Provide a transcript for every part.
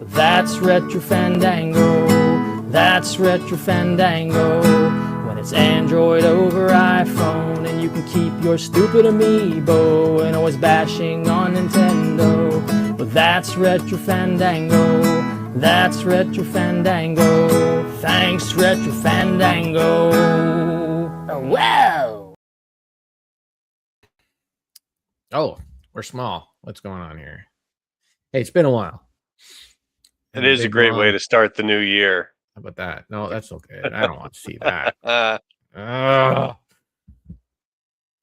That's Retro Fandango. That's Retro Fandango. When it's Android over iPhone and you can keep your stupid amiibo and always bashing on Nintendo. But that's Retro Fandango. That's Retro Fandango. Thanks, Retro Fandango. Wow. Oh, we're small. What's going on here? Hey, it's been a while. It is a great way to start the new year. How about that? No, that's okay. I don't want to see that.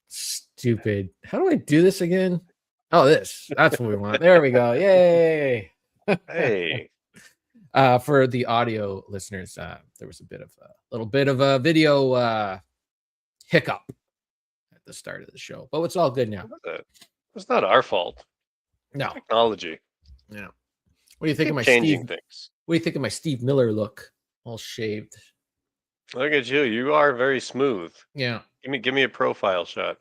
Stupid. How do I do this again? Oh, this. That's what we want. There we go. Yay. Hey. For the audio listeners, there was a little bit of a video hiccup at the start of the show, but it's all good now. It's not our fault. No. Technology. Yeah. What do you think of my changing things? What do you think of my Steve Miller look? All shaved. Look at you. You are very smooth. Yeah. Give me a profile shot.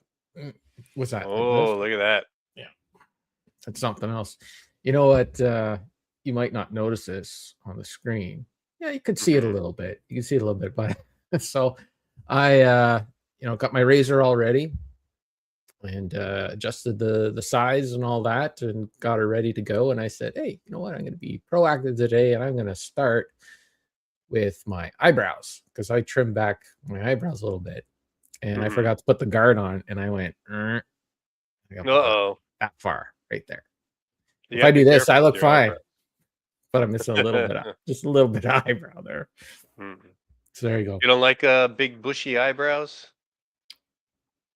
What's that? Oh, look at that. Yeah. That's something else. You know what? You might not notice this on the screen. Yeah, you could see it a little bit. You can see it a little bit, but so I got my razor all ready and adjusted the size and all that and got her ready to go. And I said, hey, you know what? I'm going to be proactive today and I'm going to start with my eyebrows because I trimmed back my eyebrows a little bit and I forgot to put the guard on and I went, that far right there. If I do this, I look fine, but I'm missing a little bit, just a little bit of eyebrow there. So there you go. You don't like big bushy eyebrows?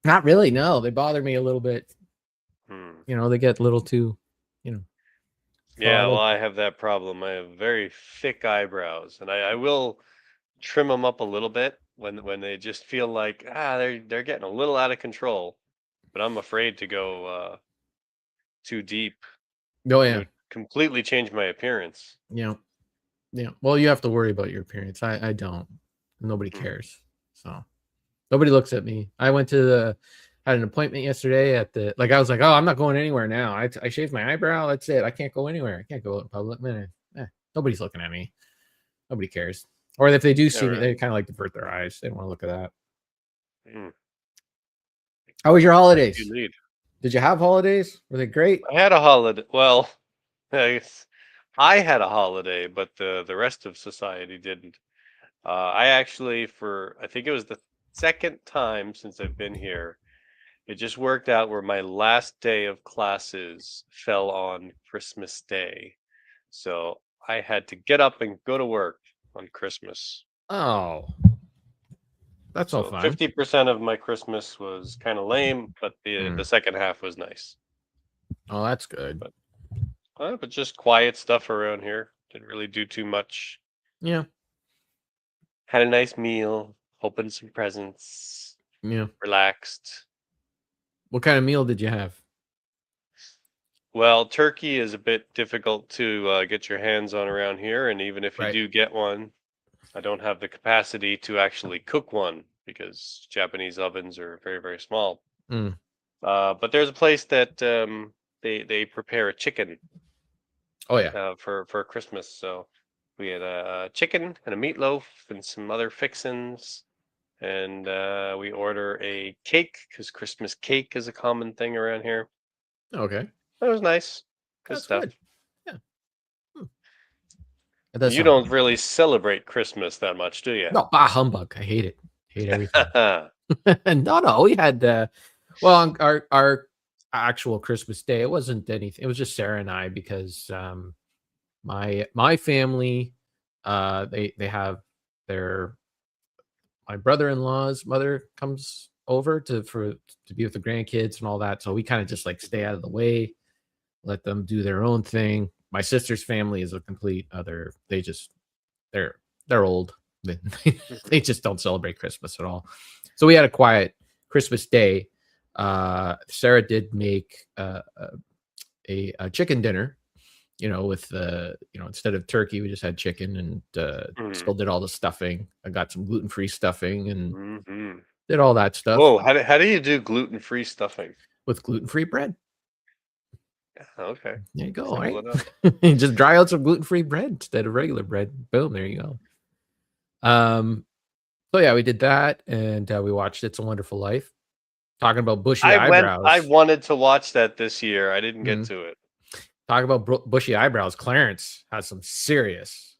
Not really. No, they bother me a little bit. You know, they get a little too, Yeah, well, I have that problem. I have very thick eyebrows, and I will trim them up a little bit when they just feel like they're getting a little out of control. But I'm afraid to go too deep. Oh yeah, it would completely change my appearance. Yeah. Well, you have to worry about your appearance. I don't. Nobody cares. So nobody looks at me. I went to had an appointment yesterday at I was like, oh, I'm not going anywhere now. I shaved my eyebrow. That's it. I can't go anywhere. I can't go out in public. Nobody's looking at me. Nobody cares. Or if they do see me, they kind of like divert their eyes. They don't want to look at that. How was your holidays? Did you have holidays? Were they great? I had a holiday. Well, I had a holiday, but the rest of society didn't. I actually, I think it was the second time since I've been here, it just worked out where my last day of classes fell on Christmas Day. So I had to get up and go to work on Christmas. Oh, that's all fun. 50% of my Christmas was kind of lame, but the second half was nice. Oh, that's good. But just quiet stuff around here. Didn't really do too much. Yeah. Had a nice meal, opened some presents. Yeah. Relaxed. What kind of meal did you have? Well, turkey is a bit difficult to get your hands on around here. And even if you do get one, I don't have the capacity to actually cook one because Japanese ovens are very, very small. But there's a place that they prepare a chicken. Oh, yeah. For Christmas. So we had a chicken and a meatloaf and some other fixins. And we order a cake because Christmas cake is a common thing around here. Okay. That was nice. Good stuff. Good. Yeah. You don't really celebrate Christmas that much, do you? No, humbug. I hate it. Hate everything. No. We had on our actual Christmas Day, it wasn't anything. It was just Sarah and I because my family they have my brother-in-law's mother comes over to be with the grandkids and all that. So we kind of just stay out of the way, let them do their own thing. My sister's family is a complete other. They're old. They just don't celebrate Christmas at all. So we had a quiet Christmas Day. Sarah did make a chicken dinner, with instead of turkey, we just had chicken and still did all the stuffing. I got some gluten-free stuffing and did all that stuff. Whoa, how do you do gluten-free stuffing? With gluten-free bread. Okay. There you go. Simple Right? enough. Just dry out some gluten-free bread instead of regular bread. Boom. There you go. So yeah, we did that, and we watched It's a Wonderful Life. Talking about bushy I eyebrows. wanted to watch that this year. I didn't get Mhm. to it. Talking about bushy eyebrows. Clarence has some serious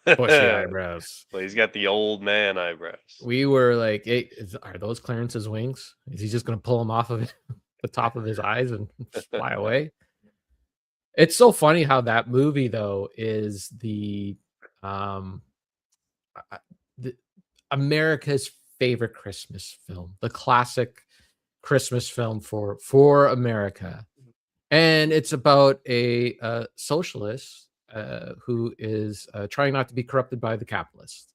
bushy Well, eyebrows. he's got the old man eyebrows. We were like, hey, are those Clarence's wings? Is he just going to pull them off of the top of his eyes and fly away? It's so funny how that movie, though, is um, the America's favorite Christmas film, the classic Christmas film for America. And it's about a socialist who is trying not to be corrupted by the capitalist.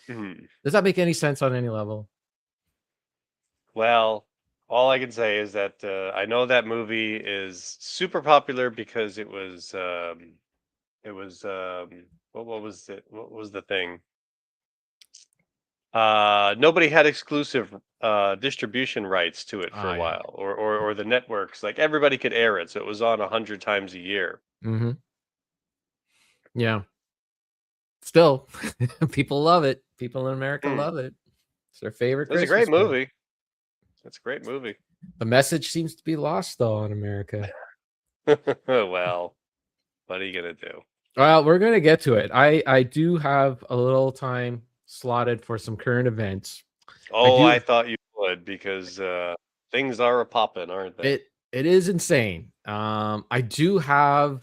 Mhm. Does that make any sense on any level? Well, all I can say is that I know that movie is super popular because it was what was it? What was the thing? Nobody had exclusive distribution rights to it for a Oh, yeah. while, or the networks. Like everybody could air it, so it was on 100 times a year. Mm-hmm. Yeah. Still, people love it. People in America Hmm. love it. It's their favorite It's a Christmas great film. movie. It's a great movie. The message seems to be lost, though, in America. Well, what are you gonna do? Well, we're going to get to it. I do have a little time slotted for some current events. I Oh, do. I thought you would because things are a poppin', aren't they? It is insane. I do have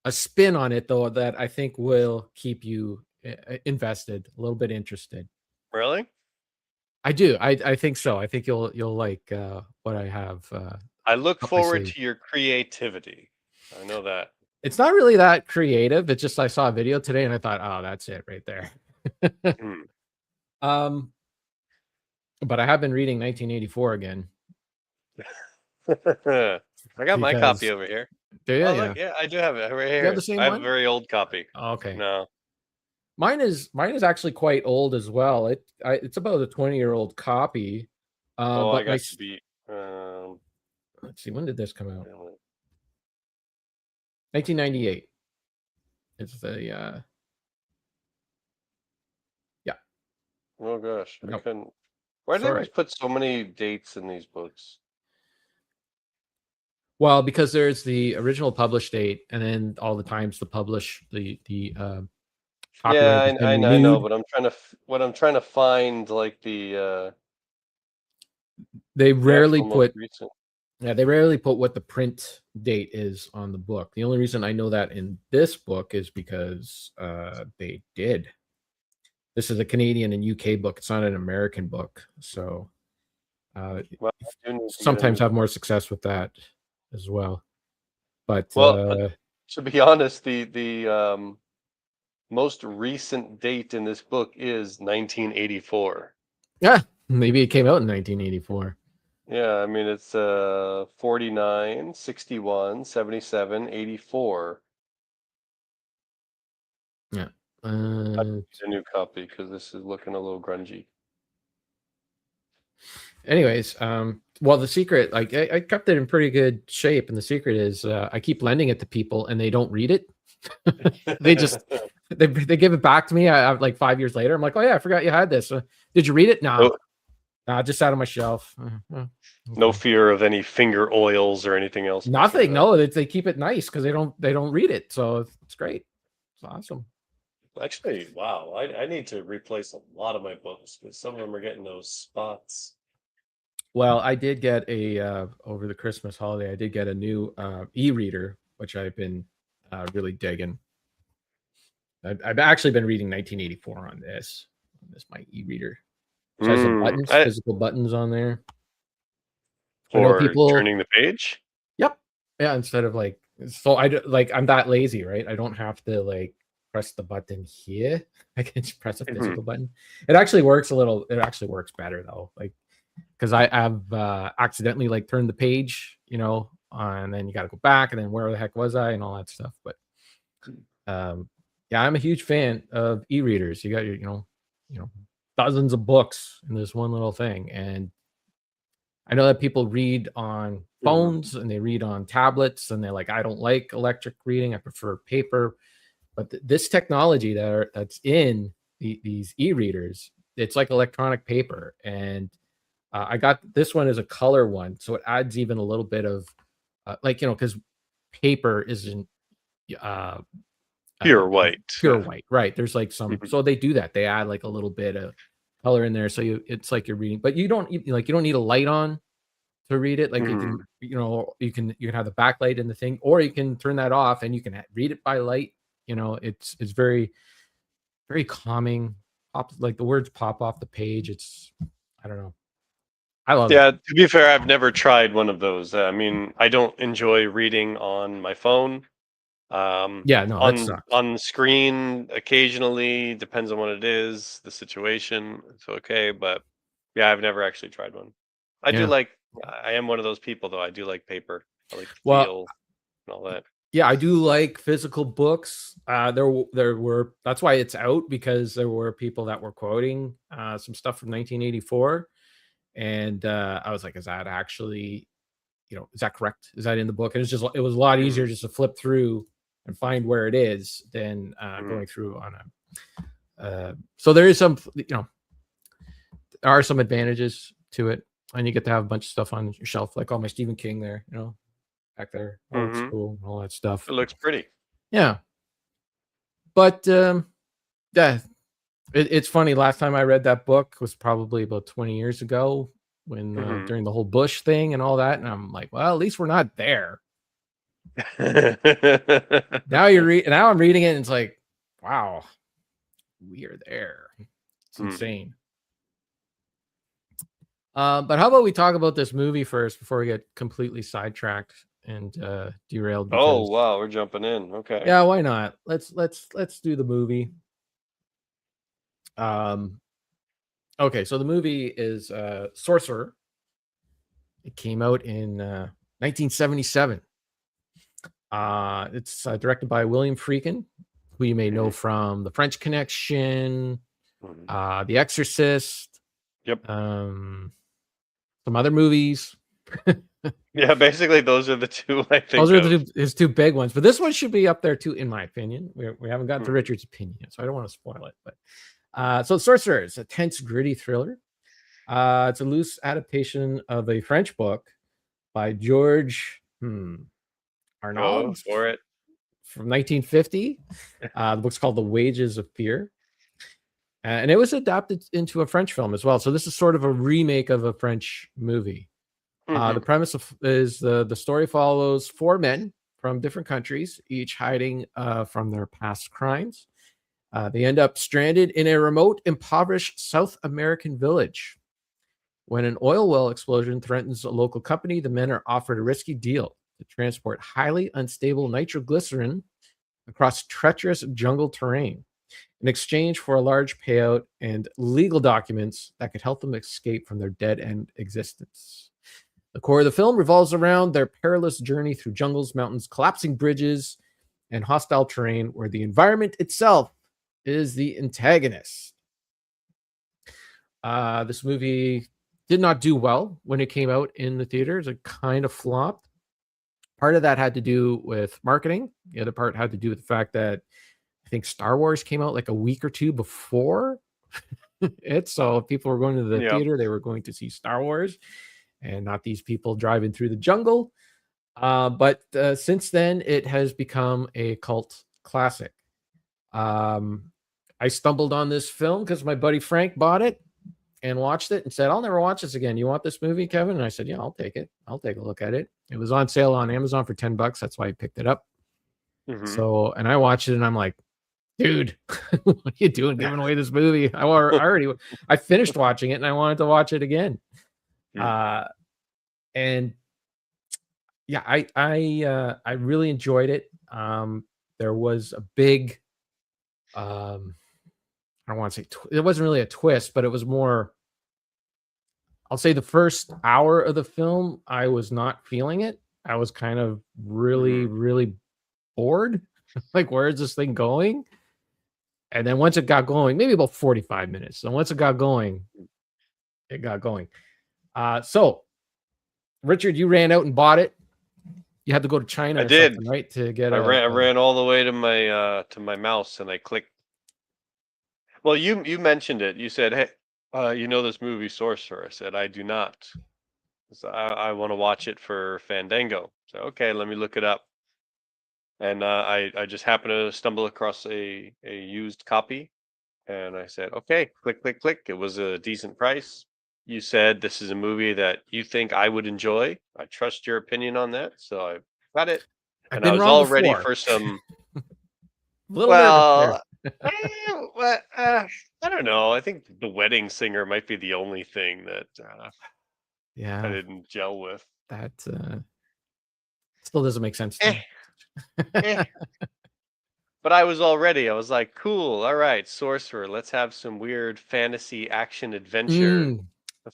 a spin on it, though, that I think will keep you invested, a little bit interested. Really? I do. I think so. I think you'll like what I have I look up my forward sleeve. to your creativity. I know that. It's not really that creative. It's just I saw a video today and I thought, oh, that's it right there. Hmm. um, but I have been reading 1984 again I got my copy because over here. yeah, Oh, yeah. look, yeah, I do have it right You have the here. same I have a one? very old copy. Oh, okay. No. Mine is actually quite old as well. It's about a 20-year-old copy. Oh, I But got to be. let's see, when did this come out? 1998. It's the yeah. Oh gosh, I No, couldn't. Why do they sorry. always put so many dates in these books? Well, because there's the original publish date, and then all the times to publish the copyright has Yeah, been I know, renewed. but what I'm trying to find, like They the rarely actual most put recent. they rarely put what the print date is on the book. The only reason I know that in this book is because they did. This is a Canadian and UK book. It's not an American book, so Well, I do need to get a sometimes new. have more success with that as well. But Well, to be honest, the most recent date in this book is 1984. yeah, maybe it came out in 1984. Yeah, I mean it's 49, 61, 77, 84. Yeah. I need a new copy because this is looking a little grungy. Anyways, well, the secret, like I kept it in pretty good shape, and the secret is I keep lending it to people, and they don't read it. They just they give it back to me. I like 5 years later. I'm like, oh yeah, I forgot you had this. Did you read it? No, No, just sat on my shelf. no Okay. fear of any finger oils or anything else messing Nothing. it up. No, they keep it nice because they don't read it, so it's great. It's awesome. Actually, wow, I need to replace a lot of my books because some of them are getting those spots. Well, I did get a over the Christmas holiday. I did get a new e-reader, which I've been really digging. I've actually been reading 1984 on this. This my e-reader, which has the buttons, physical buttons on there. I know For people. turning the page? Yep. Yeah. Instead of like, so like I'm that lazy, right? I don't have to like press the button here. I can just press a Mhm. physical button. It actually works a little. It actually works better though. Like because I have accidentally like turned the page, and then you got to go back, and then where the heck was I, and all that stuff. But yeah, I'm a huge fan of e-readers. You got your, dozens of books in this one little thing, and I know that people read on phones and they read on tablets, and they're like, I don't like electric reading. I prefer paper. But this technology that's in these e-readers, it's like electronic paper. And I got this one as a color one, so it adds even a little bit of because paper isn't uh, Pure white. pure white, right? There's like some, so they do that. They add like a little bit of color in there, so it's like you're reading, but you don't need a light on to read it. Like you can, you can have the backlight in the thing, or you can turn that off and you can read it by light. It's very, very calming. Like the words pop off the page. I don't know. I love it. Yeah, to be fair, I've never tried one of those. I mean, I don't enjoy reading on my phone. Yeah, no, that sucks. On screen occasionally, depends on what it is, the situation. It's okay, but yeah, I've never actually tried one. I am one of those people though. I do like paper. I like the feel and all that. Yeah, I do like physical books. There were, that's why it's out, because there were people that were quoting some stuff from 1984, and I was like, is that actually, is that correct? Is that in the book? And it was a lot easier just to flip through and find where it is than going through on a. So there is some, there are some advantages to it, and you get to have a bunch of stuff on your shelf, like all my Stephen King there, back there, old school, all that stuff. It looks pretty. Yeah, but yeah, it's funny. Last time I read that book was probably about 20 years ago, when during the whole Bush thing and all that, and I'm like, well, at least we're not there. Now I'm reading it, and it's like, wow, we are there. It's insane. But how about we talk about this movie first before we get completely sidetracked and derailed? Oh wow, we're jumping in. Okay. Yeah, why not? Let's do the movie. Okay, so the movie is Sorcerer. It came out in 1977. It's directed by William Friedkin, who you may know from The French Connection, The Exorcist. Yep. Some other movies. Yeah, basically those are the two I think. Those are his two big ones, but this one should be up there too, in my opinion. We haven't gotten to Richard's opinion yet, so I don't want to spoil it. But so Sorcerer is a tense, gritty thriller. It's a loose adaptation of a French book by George Arnaud for it from 1950. The book's called The Wages of Fear. And it was adapted into a French film as well. So this is sort of a remake of a French movie. The premise is the story follows four men from different countries, each hiding from their past crimes. They end up stranded in a remote, impoverished South American village. When an oil well explosion threatens a local company, the men are offered a risky deal to transport highly unstable nitroglycerin across treacherous jungle terrain in exchange for a large payout and legal documents that could help them escape from their dead-end existence. The core of the film revolves around their perilous journey through jungles, mountains, collapsing bridges, and hostile terrain where the environment itself is the antagonist. This movie did not do well when it came out in the theaters. It kind of flopped. Part of that had to do with marketing. The other part had to do with the fact that I think Star Wars came out like a week or two before it. So if people were going to the theater, they were going to see Star Wars and not these people driving through the jungle. But since then, it has become a cult classic. I stumbled on this film because my buddy Frank bought it and watched it and said, I'll never watch this again. You want this movie, Kevin? And I said, yeah, I'll take it. I'll take a look at it. It was on sale on Amazon for $10. That's why I picked it up. So, and I watched it and I'm like, dude, what are you doing giving away this movie? I finished watching it and I wanted to watch it again. And yeah, I really enjoyed it. There was a big, I don't want to say it wasn't really a twist, but it was more, I'll say the first hour of the film, I was not feeling it. I was kind of really, really bored. Like, where is this thing going? And then once it got going, maybe about 45 minutes. So once it got going, it got going. So Richard, you ran out and bought it. You had to go to China I or did. something, right? To get I ran all the way to my mouse, and I clicked. Well, you mentioned it. You said, "Hey, you know this movie Sorcerer?" I said, "I do not." So I want to watch it for Fandango. So okay, let me look it up. And I just happened to stumble across a used copy, and I said, okay, click, click, click. It was a decent price. You said this is a movie that you think I would enjoy. I trust your opinion on that, so I got it. I've And I been was wrong all ready before. for some. A little nervous there. Well, I don't know. I think the wedding singer might be the only thing that I Yeah, didn't gel with. that still doesn't make sense to Eh, me. eh. But I was all ready. I was like, cool. All right, Sorcerer. Let's have some weird fantasy action adventure Mm,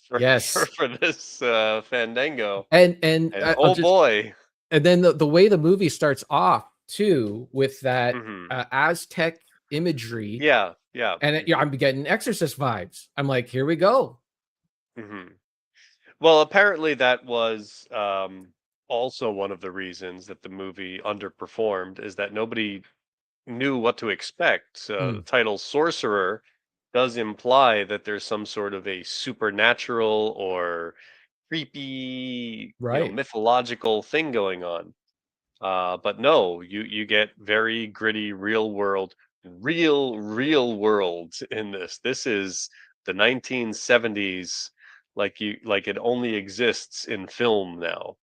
for yes, for this Fandango. and And I'll oh just boy. and then the way the movie starts off too with that Hmm. Aztec imagery, Yeah, yeah. and I'm getting Exorcist vibes. I'm like, here we go. Hmm. Well, apparently that was also one of the reasons that the movie underperformed is that nobody knew what to expect. The Mm, title Sorcerer does imply that there's some sort of a supernatural or creepy, right. mythological thing going on. But no, you get very gritty, real world in this. This is the 1970s, like it only exists in film now.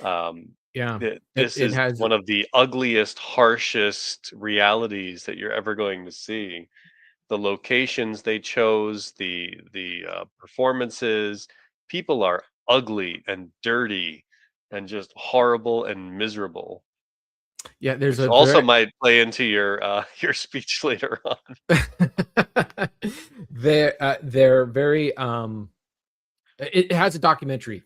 Um, Yeah, this it is has. one of the ugliest, harshest realities that you're ever going to see. The locations they chose, the performances, people are ugly and dirty and just horrible and miserable, Yeah, there's which a also very might play into your your speech later on. they're very it has a documentary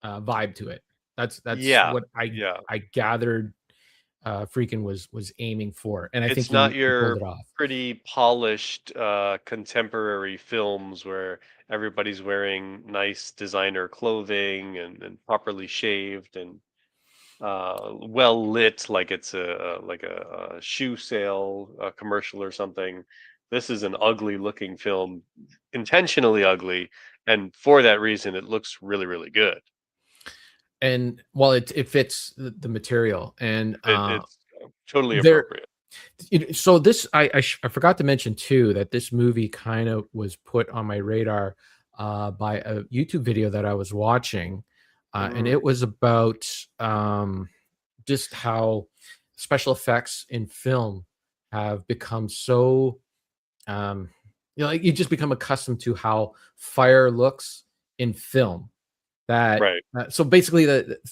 vibe to it. That's Yeah, what I yeah. gathered Freakin was aiming for, and I think It's not he pulled your it off. pretty polished contemporary films where everybody's wearing nice designer clothing and properly shaved and well lit, like it's a shoe sale commercial or something. This is an ugly looking film, intentionally ugly, and for that reason it looks really really good. And well, it fits the material, and It's totally there. appropriate. So this I forgot to mention too that this movie kind of was put on my radar by a YouTube video that I was watching, and Mm, it was about just how special effects in film have become so like you just become accustomed to how fire looks in film that right. so basically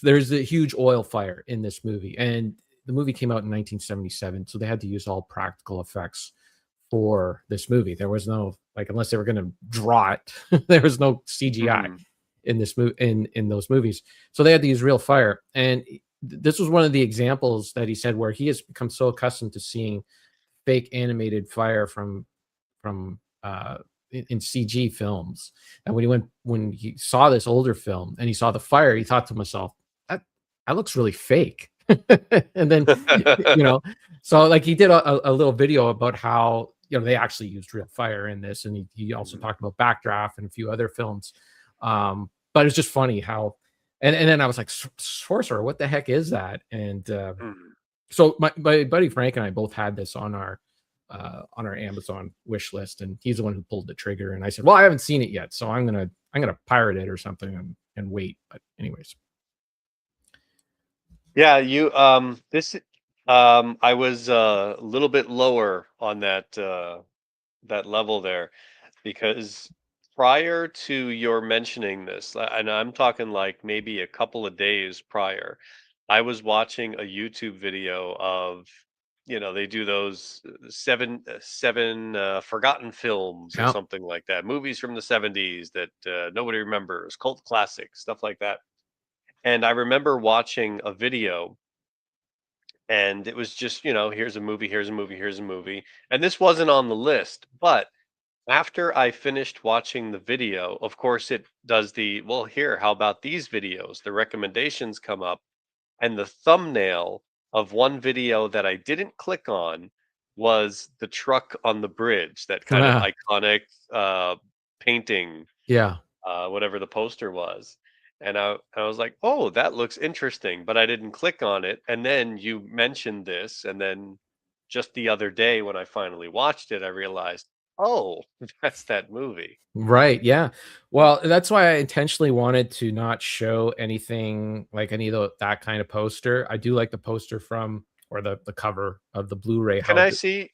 there's a huge oil fire in this movie, and the movie came out in 1977, so they had to use all practical effects for this movie. There was no, like, unless they were going to draw it, there was no CGI Hmm. in this movie, in those movies, so they had to use real fire. And this was one of the examples that he said where he has become so accustomed to seeing fake animated fire from in CG films. And when he saw this older film and he saw the fire, he thought to himself, that looks really fake. And then so like he did a little video about how they actually used real fire in this, and he also Mhm, talked about Backdraft and a few other films. But it's just funny how and then I was like, Sorcerer, what the heck is that? And mhm. so my buddy Frank and I both had this on our Amazon wish list, and he's the one who pulled the trigger. And I said, "Well, I haven't seen it yet, so I'm gonna pirate it or something and wait." But anyways, Yeah, you this I was a little bit lower on that level there because prior to your mentioning this, and I'm talking like maybe a couple of days prior, I was watching a YouTube video of, they do those seven forgotten films or yeah, something like that, movies from the 70s that nobody remembers, cult classics, stuff like that. And I remember watching a video, and it was just, here's a movie, here's a movie, here's a movie. And this wasn't on the list, but after I finished watching the video, of course, it does well, here, how about these videos? The recommendations come up, and the thumbnail of one video that I didn't click on was the truck on the bridge, that kind of Ah, iconic painting, yeah. whatever the poster was. And I was like, oh, that looks interesting, but I didn't click on it. And then you mentioned this, and then just the other day when I finally watched it, I realized, oh, that's that movie. Right. Yeah. Well, that's why I intentionally wanted to not show anything like any of that kind of poster. I do like the poster from or the cover of the Blu-ray. Can How I see?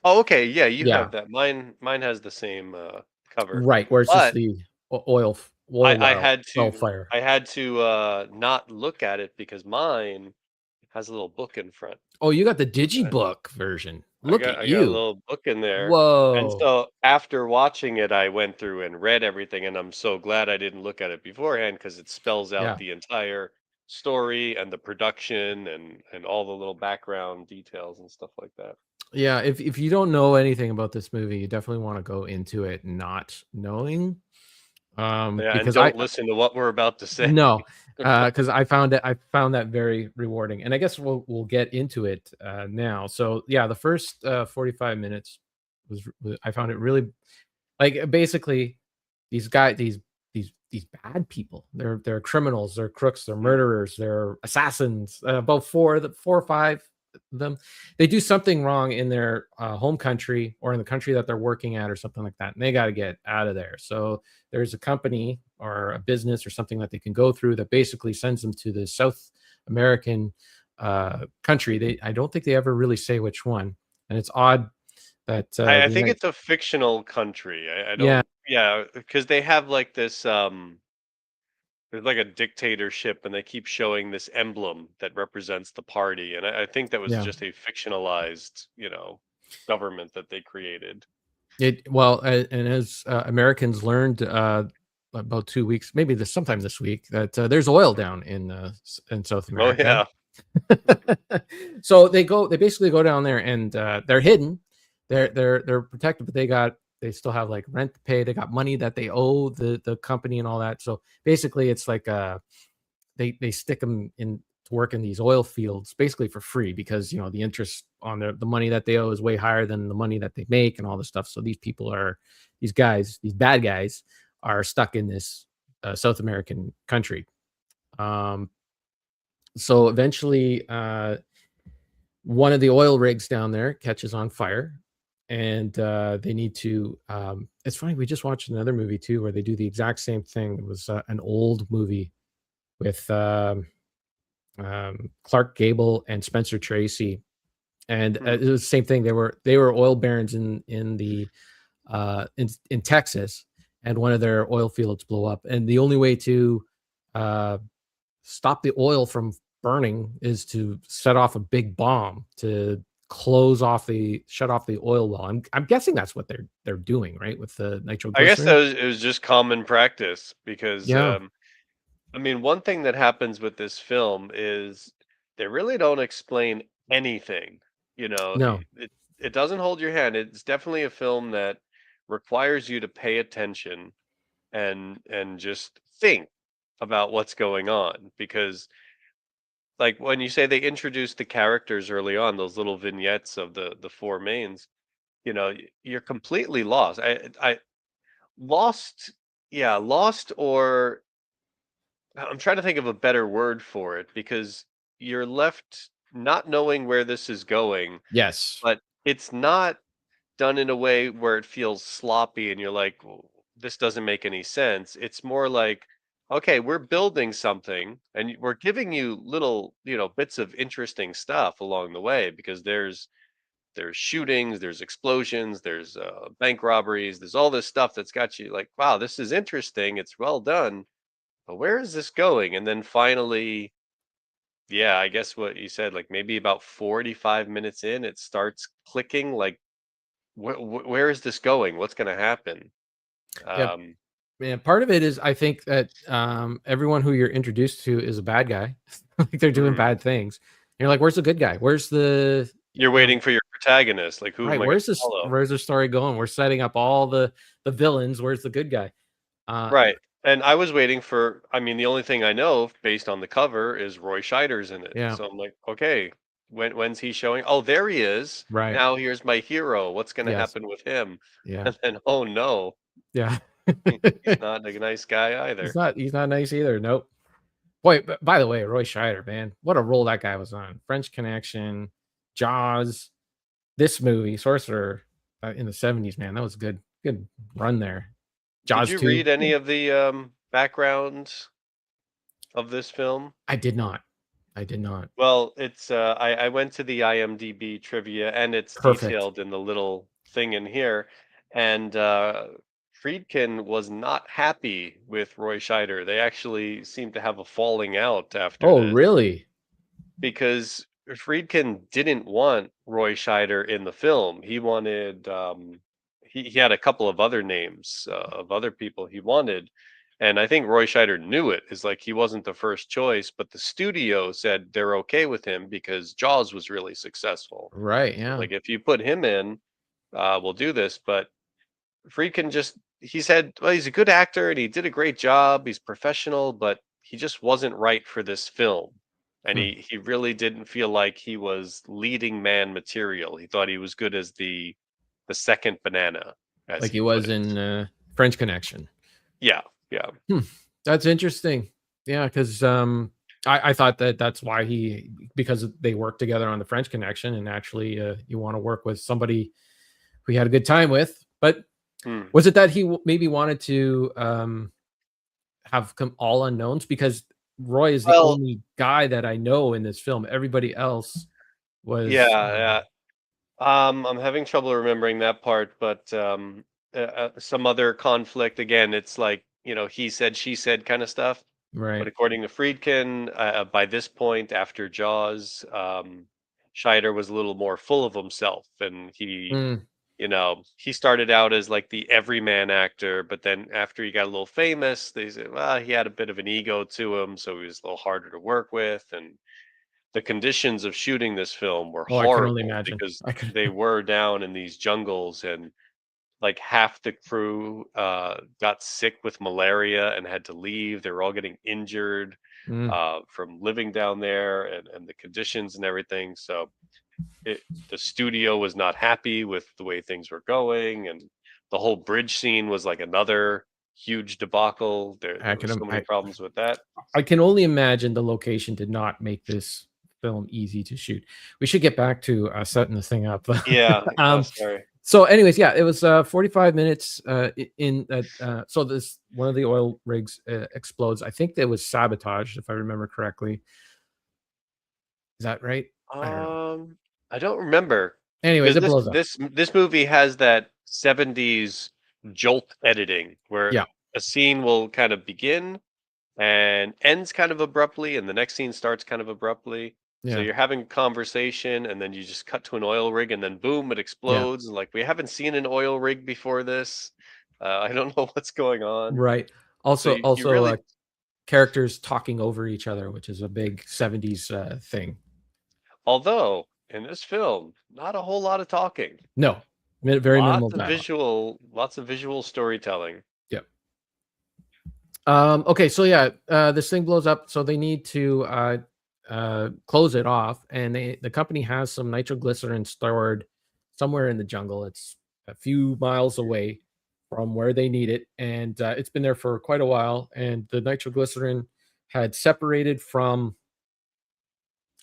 Oh, okay, yeah, you yeah, have that. Mine has the same cover, right. Where it's just but the oil I, oil I well, had well to fire. I had to not look at it because mine has a little book in front. Oh, you got the digibook version. Look at I got a you. little book in there. And Whoa. so after watching it, I went through and read everything, and I'm so glad I didn't look at it beforehand because it spells out Yeah. the entire story and the production and all the little background details and stuff like that. Yeah. If you don't know anything about this movie, you definitely want to go into it not knowing. Yeah, and Because I don't listen to what we're about to say. no, because I found that very rewarding, and I guess we'll get into it now. So yeah, the first 45 minutes I found it really like basically these guys these bad people. They're criminals, they're crooks, they're Mm. murderers, they're assassins. About four or five of them. They do something wrong in their home country or in the country that they're working at or something like that, and they got to get out of there. So there's a company or a business or something that they can go through that basically sends them to the South American country. I don't think they ever really say which one, and it's odd that I the think United it's a fictional country. I yeah don't, yeah, because they have like this there's like a dictatorship, and they keep showing this emblem that represents the party, and I think that was yeah just a fictionalized, government that they created. it well and as Americans learned about 2 weeks maybe this sometime this week that there's oil down in South Oh America. yeah. So they basically go down there and they're hidden, they're protected, but they still have like rent to pay, they got money that they owe the company and all that. So basically it's like they stick them in to work in these oil fields basically for free because the interest on the money that they owe is way higher than the money that they make and all this stuff. So these guys, these bad guys, are stuck in this South American country. Um, so eventually, one of the oil rigs down there catches on fire, and they need to. It's funny. We just watched another movie too, where they do the exact same thing. It was an old movie with Clark Gable and Spencer Tracy, and Hmm. it was the same thing. They were oil barons in Texas, and one of their oil fields blew up, and the only way to uh, stop the oil from burning is to set off a big bomb to shut off the oil well. I'm guessing that's what they're doing, right? With the I guess nitroglycerin. it was just common practice because Yeah. I mean, one thing that happens with this film is they really don't explain anything. No. It doesn't hold your hand. It's definitely a film that requires you to pay attention and just think about what's going on, because like when you say they introduced the characters early on, those little vignettes of the four mains, you're completely lost. I lost, yeah, lost, or I'm trying to think of a better word for it, because you're left not knowing where this is going, Yes. but it's not done in a way where it feels sloppy and you're like, "Well, this doesn't make any sense." It's more like, okay, we're building something and we're giving you little, bits of interesting stuff along the way, because there's shootings, there's explosions, there's bank robberies, there's all this stuff that's got you like, wow, this is interesting, it's well done, but where is this going? And then finally, yeah, I guess what you said, like maybe about 45 minutes in, it starts clicking. Like, where is this going? What's going to happen? Yeah. Um, Man, part of it is I think that everyone who you're introduced to is a bad guy. Like they're doing mhm. bad things. And you're like, where's the good guy? Where's the You're waiting for your protagonist. Like, who Right. am I going to follow? Where's the story going? We're setting up all the villains. Where's the good guy? Right. And I was waiting for. I mean, the only thing I know based on the cover is Roy Scheider's in it. Yeah. So I'm like, okay, when's he showing? Oh, there he is. Right. Now here's my hero. What's going to Yes. happen with him? Yeah. And then, oh no, Yeah. he's not a nice guy either. He's not nice either. Nope. Boy, by the way, Roy Scheider, man, what a role that guy was on. French Connection, Jaws, this movie, Sorcerer, in the 70s, man. That was a good run there. Jaws Did you 2. read any of the background of this film? I did not. Well, it's I went to the IMDb trivia, and it's Perfect. detailed in the little thing in here. And Friedkin was not happy with Roy Scheider. They actually seemed to have a falling out after Oh, this, really? because Friedkin didn't want Roy Scheider in the film. He wanted he had a couple of other names of other people he wanted, and I think Roy Scheider knew it. Is like he wasn't the first choice, but the studio said they're okay with him because Jaws was really successful. Right. Yeah. Like, if you put him in, we'll do this. But Friedkin he said, well, he's a good actor and he did a great job. He's professional, but he just wasn't right for this film. And Hmm. he really didn't feel like he was leading man material. He thought he was good as the second banana, as Like he he put was it. in French Connection. Yeah. That's interesting. Yeah, because I thought that's why because they worked together on the French Connection, and actually you want to work with somebody who you had a good time with. But was it that he maybe wanted to have come all unknowns? Because Roy is the only guy that I know in this film. Everybody else was Yeah. I'm having trouble remembering that part, but some other conflict. Again, it's like, he said, she said kind of stuff. right. But according to Friedkin, by this point, after Jaws, Scheider was a little more full of himself, and Mm, he started out as like the everyman actor, but then after he got a little famous, they said, well, he had a bit of an ego to him, so he was a little harder to work with, and the conditions of shooting this film were I can only horrible imagine. because they were down in these jungles, and like half the crew got sick with malaria and had to leave. They were all getting injured from living down there, and the conditions and everything. So the studio was not happy with the way things were going, and the whole bridge scene was like another huge debacle. There were so many problems with that. I can only imagine the location did not make this film easy to shoot. We should get back to setting this thing up. Yeah. Sorry. So, anyways, yeah, it was 45 minutes so this one of the oil rigs explodes. I think it was sabotaged, if I remember correctly. Is that right? I don't remember. Anyways, it blows up. This movie has that 70s jolt editing where a scene will kind of begin and ends kind of abruptly, and the next scene starts kind of abruptly. Yeah. So you're having a conversation, and then you just cut to an oil rig, and then boom, it explodes. And like, we haven't seen an oil rig before this. I don't know what's going on. Right. Also, you really... characters talking over each other, which is a big 70s thing. Although in this film, not a whole lot of talking. No, very minimal. Lots of visual storytelling. Yep. Okay, so this thing blows up, so they need to close it off, and the company has some nitroglycerin stored somewhere in the jungle. It's a few miles away from where they need it, and it's been there for quite a while, and the nitroglycerin had separated from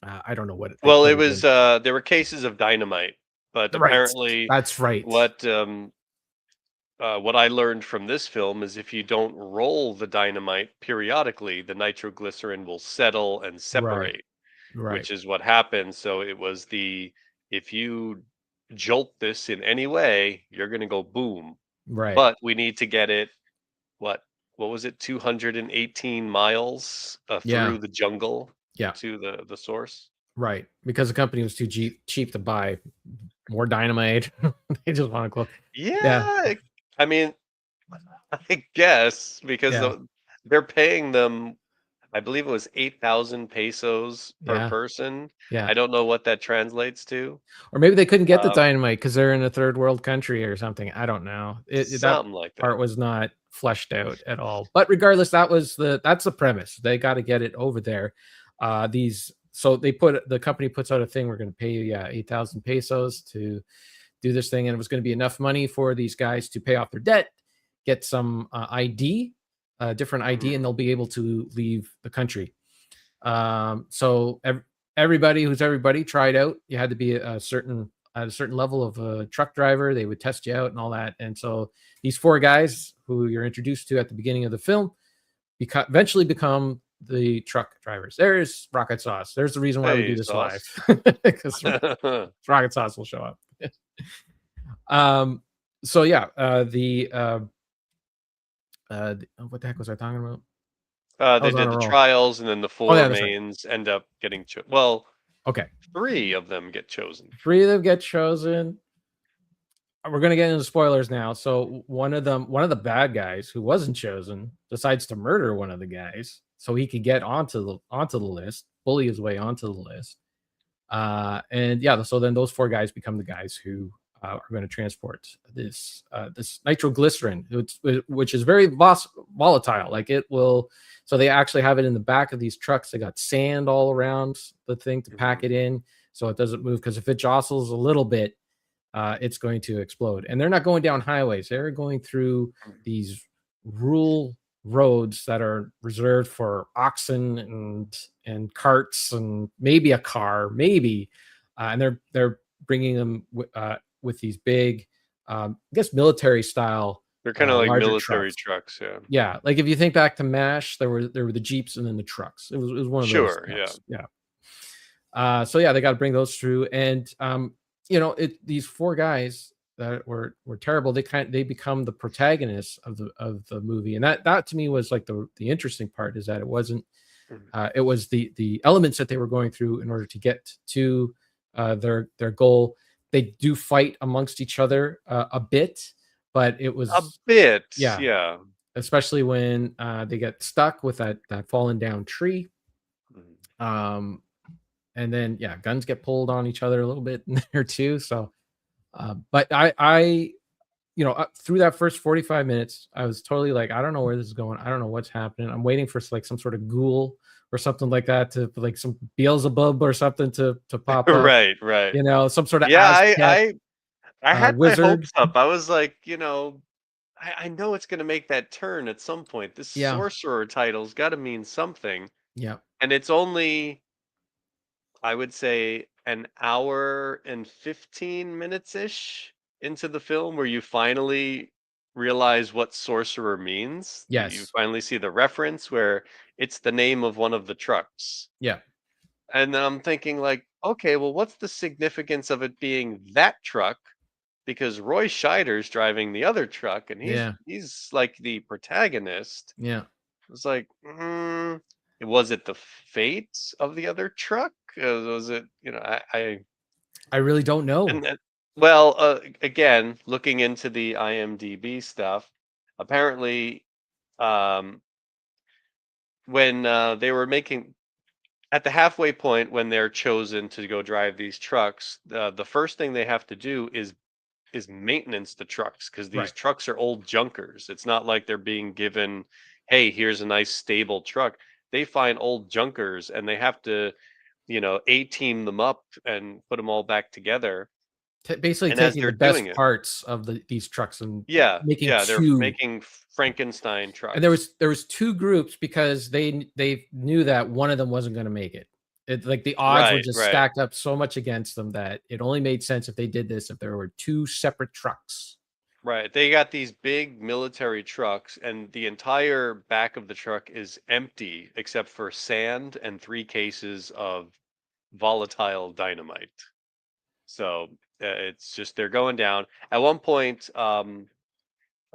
I don't know what it was there were cases of dynamite, but apparently that's right. What I learned from this film is if you don't roll the dynamite periodically, the nitroglycerin will settle and separate, which is what happened. So it was if you jolt this in any way, you're going to go boom. Right. But we need to get it, what was it, 218 miles through the jungle to the source. Right, because the company was too cheap to buy more dynamite. They just want to close. Yeah. I mean, I guess because they're paying them. I believe it was 8,000 pesos per Yeah, person. yeah. I don't know what that translates to. Or maybe they couldn't get the Um, dynamite because they're in a third world country or something. I don't know. That something like that. part was not fleshed out at all. But regardless, that's the premise. They got to get it over there. So the company puts out a thing. We're going to pay you 8,000 pesos to do this thing, and it was going to be enough money for these guys to pay off their debt, get some ID, different ID, and they'll be able to leave the country. So everybody who's everybody tried out. You had to be at a certain level of a truck driver. They would test you out and all that. And so these four guys who you're introduced to at the beginning of the film eventually become the truck drivers. There's rocket sauce. There's the reason why we Hey, do this live, sauce. because rocket sauce will show up. So yeah, what the heck was I talking about? They was on did a the roll. trials, and then the Oh four yeah, that's right. mains end up getting well, Okay, 3 of them get chosen. 3 of them get chosen. We're gonna get into spoilers now. So one of the bad guys who wasn't chosen decides to murder one of the guys so he could get onto the list, bully his way onto the list. And yeah, so then those 4 guys become the guys who are going to transport this nitroglycerin, which is very volatile. Like it will. So they actually have it in the back of these trucks. They got sand all around the thing to pack it in, so it doesn't move. Because if it jostles a little bit, it's going to explode. And they're not going down highways. They're going through these rural roads that are reserved for oxen and carts and maybe a car, maybe. And they're bringing them with these big, I guess, military style. They're kind of like larger military trucks, yeah. Yeah, like if you think back to MASH, there were the Jeeps and then the trucks. It was one of those. Sure, yeah. Yeah. So yeah, they got to bring those through, and these 4 guys that were terrible. They become the protagonists of the movie, and that to me was like the interesting part, is that it wasn't. It was the elements that they were going through in order to get to their goal. They do fight amongst each other a bit, but it was A bit, yeah. yeah. Especially when they get stuck with that fallen down tree. And then guns get pulled on each other a little bit in there too. So, but I through that first 45 minutes, I was totally like, I don't know where this is going. I don't know what's happening. I'm waiting for like some sort of ghoul or something like that, to like some Beelzebub or something to pop up. Right. Some sort of Yeah, Aztec, I had my wizard. hopes up. I was like, I know it's gonna make that turn at some point. This Yeah. Sorcerer title's gotta mean something. Yeah. And it's only, I would say, an hour and 15 minutes-ish into the film where you finally realize what Sorcerer means. You Yes. finally see the reference where it's the name of one of the trucks. Yeah. And then I'm thinking like, okay, well, what's the significance of it being that truck? Because Roy Scheider's driving the other truck, and he's like the protagonist. Yeah. It's like, was it the fate of the other truck? Was it, I really don't know. and well, again, looking into the IMDb stuff, apparently, um, when they were making at the halfway point when they're chosen to go drive these trucks, the first thing they have to do is maintenance the trucks, because these Right. trucks are old junkers. It's not like they're being given, hey, here's a nice stable truck. They find old junkers and they have to, A-team them up and put them all back together. Basically And as taking they're the best doing it, parts of these trucks and yeah, making they're 2. making Frankenstein trucks. And there was 2 groups because they knew that one of them wasn't going to make it. Like the odds were just stacked up so much against them that it only made sense if they did this if there were 2 separate trucks. Right. They got these big military trucks, and the entire back of the truck is empty except for sand and 3 cases of volatile dynamite. So it's just they're going down. At one point, Roy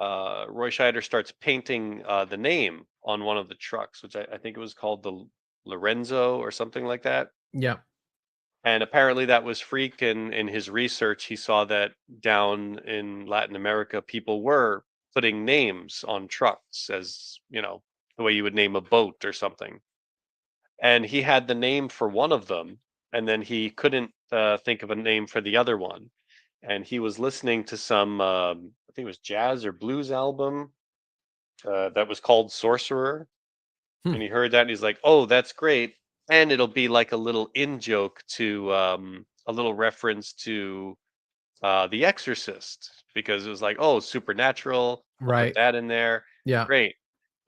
Scheider starts painting the name on one of the trucks, which I think it was called the Lorenzo or something like that. Yeah. And apparently that was Friedkin. In his research, he saw that down in Latin America, people were putting names on trucks, as, the way you would name a boat or something. and he had the name for one of them, and then he couldn't think of a name for the other one, and he was listening to some I think it was jazz or blues album that was called Sorcerer, Hmm. and he heard that and he's like, "Oh, that's great." And it'll be like a little in joke to a little reference to The Exorcist, because it was like, "Oh, supernatural. I'll put Right. that in there." Yeah. Great.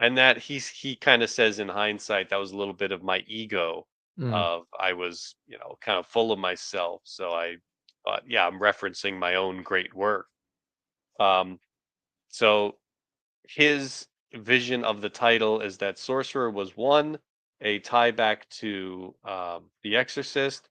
And that he kind of says in hindsight that was a little bit of my ego Mm. of I was, kind of full of myself. So I thought, yeah, I'm referencing my own great work. Um, so his vision of the title is that Sorcerer was one, a tie back to The Exorcist,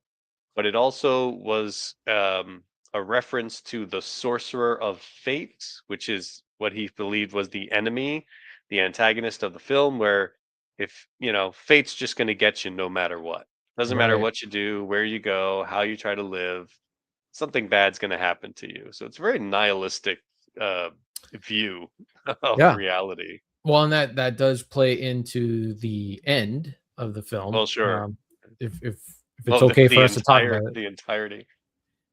but it also was a reference to the Sorcerer of Fate, which is what he believed was the enemy, the antagonist of the film, where if, fate's just going to get you no matter what. Doesn't matter Right. what you do, where you go, how you try to live, something bad's going to happen to you. So it's a very nihilistic uh, view of Yeah. reality. Well, and that does play into the end of the film. Well, sure. If it's Well, okay for us to talk about it, the entirety.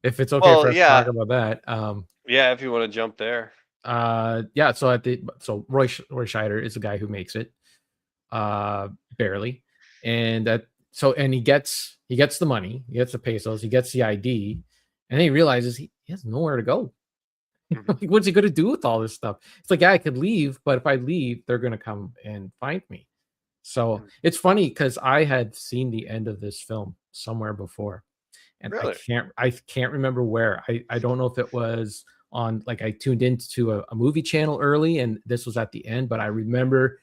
if it's okay Well, for us to talk yeah, about that, yeah. If you want to jump there. yeah. So Roy Scheider is the guy who makes it, barely, and and he gets the money, he gets the pesos, he gets the ID, and then he realizes he has nowhere to go. Mhm. Like, what's he gonna do with all this stuff? It's like, yeah, I could leave, but if I leave, they're gonna come and find me. So Mhm. it's funny because I had seen the end of this film somewhere before, and I Really? can't remember where. I don't know if it was on, like, I tuned into a movie channel early, and this was at the end, but I remember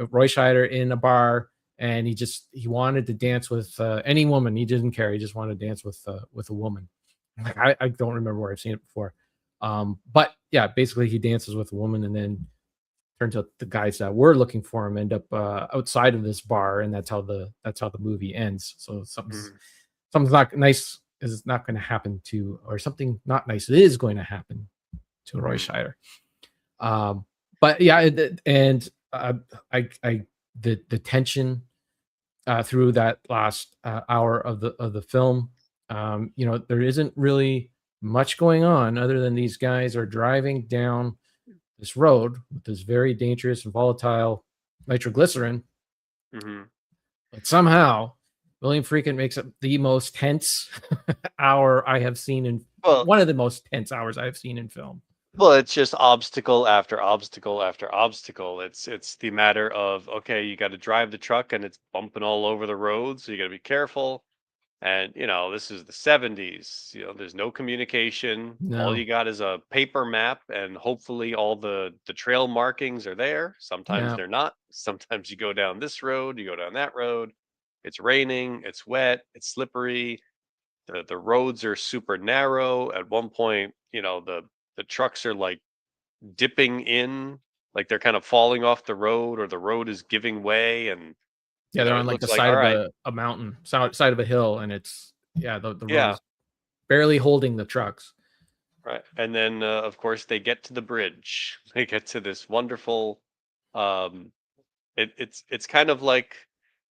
Roy Scheider in a bar, and he wanted to dance with any woman. He didn't care. He just wanted to dance with a woman. Like, I don't remember where I've seen it before. But yeah, basically he dances with a woman, and then turns out the guys that were looking for him end up outside of this bar, and that's how the movie ends. So Mhm. something's not nice is not going to happen to, or something not nice is going to happen to Roy Mhm. Scheider. But yeah, and I the tension through that last hour of the film, there isn't really much going on other than these guys are driving down this road with this very dangerous and volatile nitroglycerin, Mhm. but somehow William Friedkin makes it the most tense hour I have seen in Well, one of the most tense hours I've seen in film. it's just obstacle after obstacle after obstacle. It's the matter of, okay, you got to drive the truck and it's bumping all over the road, so you got to be careful. And this is the 70s. There's no communication. All No. you got is a paper map, and hopefully all the trail markings are there. Sometimes Yeah. they're not. Sometimes you go down this road, you go down that road. It's raining, it's wet, it's slippery. The roads are super narrow. At one point, the trucks are like dipping in, like they're kind of falling off the road, or the road is giving way, and Yeah, they're on, it like, the looks like, side all of right, a mountain, side of a hill, and it's yeah, the road yeah. is barely holding the trucks. Right. And then, of course, they get to the bridge. They get to this wonderful. Um, it's kind of like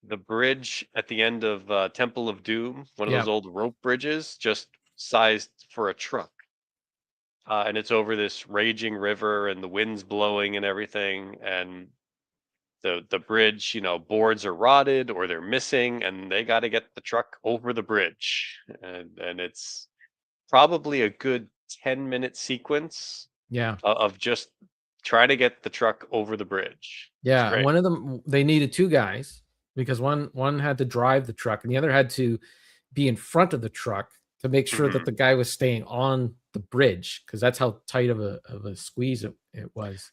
the bridge at the end of Temple of Doom, one of Yeah. those old rope bridges, just sized for a truck. And it's over this raging river, and the wind's blowing and everything. And the bridge, boards are rotted or they're missing, and they got to get the truck over the bridge. And it's probably a good 10-minute sequence Yeah. of just trying to get the truck over the bridge. It's Yeah, and great. one of them they needed 2 guys because one had to drive the truck and the other had to be in front of the truck to make sure that Mhm. the guy was staying on the bridge because that's how tight of a squeeze it was.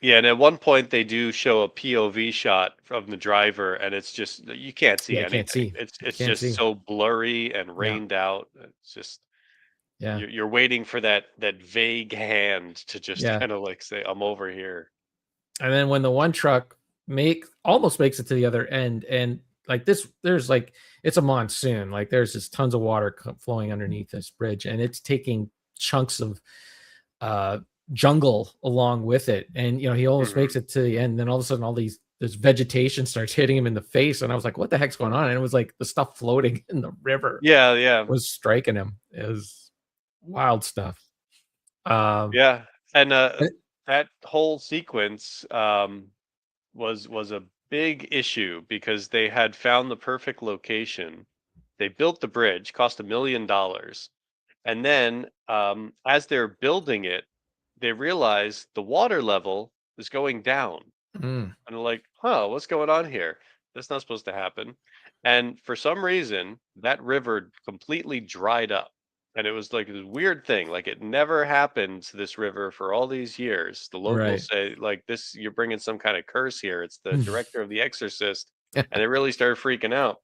Yeah, and at one point they do show a POV shot from the driver, and it's just you can't see Yeah, can't anything. see. It's Can't just see. so blurry and Yeah, rained out. It's just yeah, you're waiting for that vague hand to just yeah. kind of like say, "I'm over here." And then when the one truck almost makes it to the other end, and like this, there's like it's a monsoon, like there's just tons of water flowing underneath this bridge, and it's taking chunks of uh jungle along with it. And he almost Mhm. makes it to the end. Then all of a sudden, all these this vegetation starts hitting him in the face, and I was like, what the heck's going on? And it was like the stuff floating in the river Yeah. was striking him. It was wild stuff. Yeah. And Eh that whole sequence was a big issue because they had found the perfect location. They built the bridge, cost $1 million. And then as they're building it, they realize the water level is going down. mm, And they're like, huh, what's going on here? That's not supposed to happen. And for some reason, that river completely dried up. And it was like this weird thing. Like it never happened to this river for all these years. The locals right. say, like, this, you're bringing some kind of curse here. It's the director of The Exorcist. And they really started freaking out.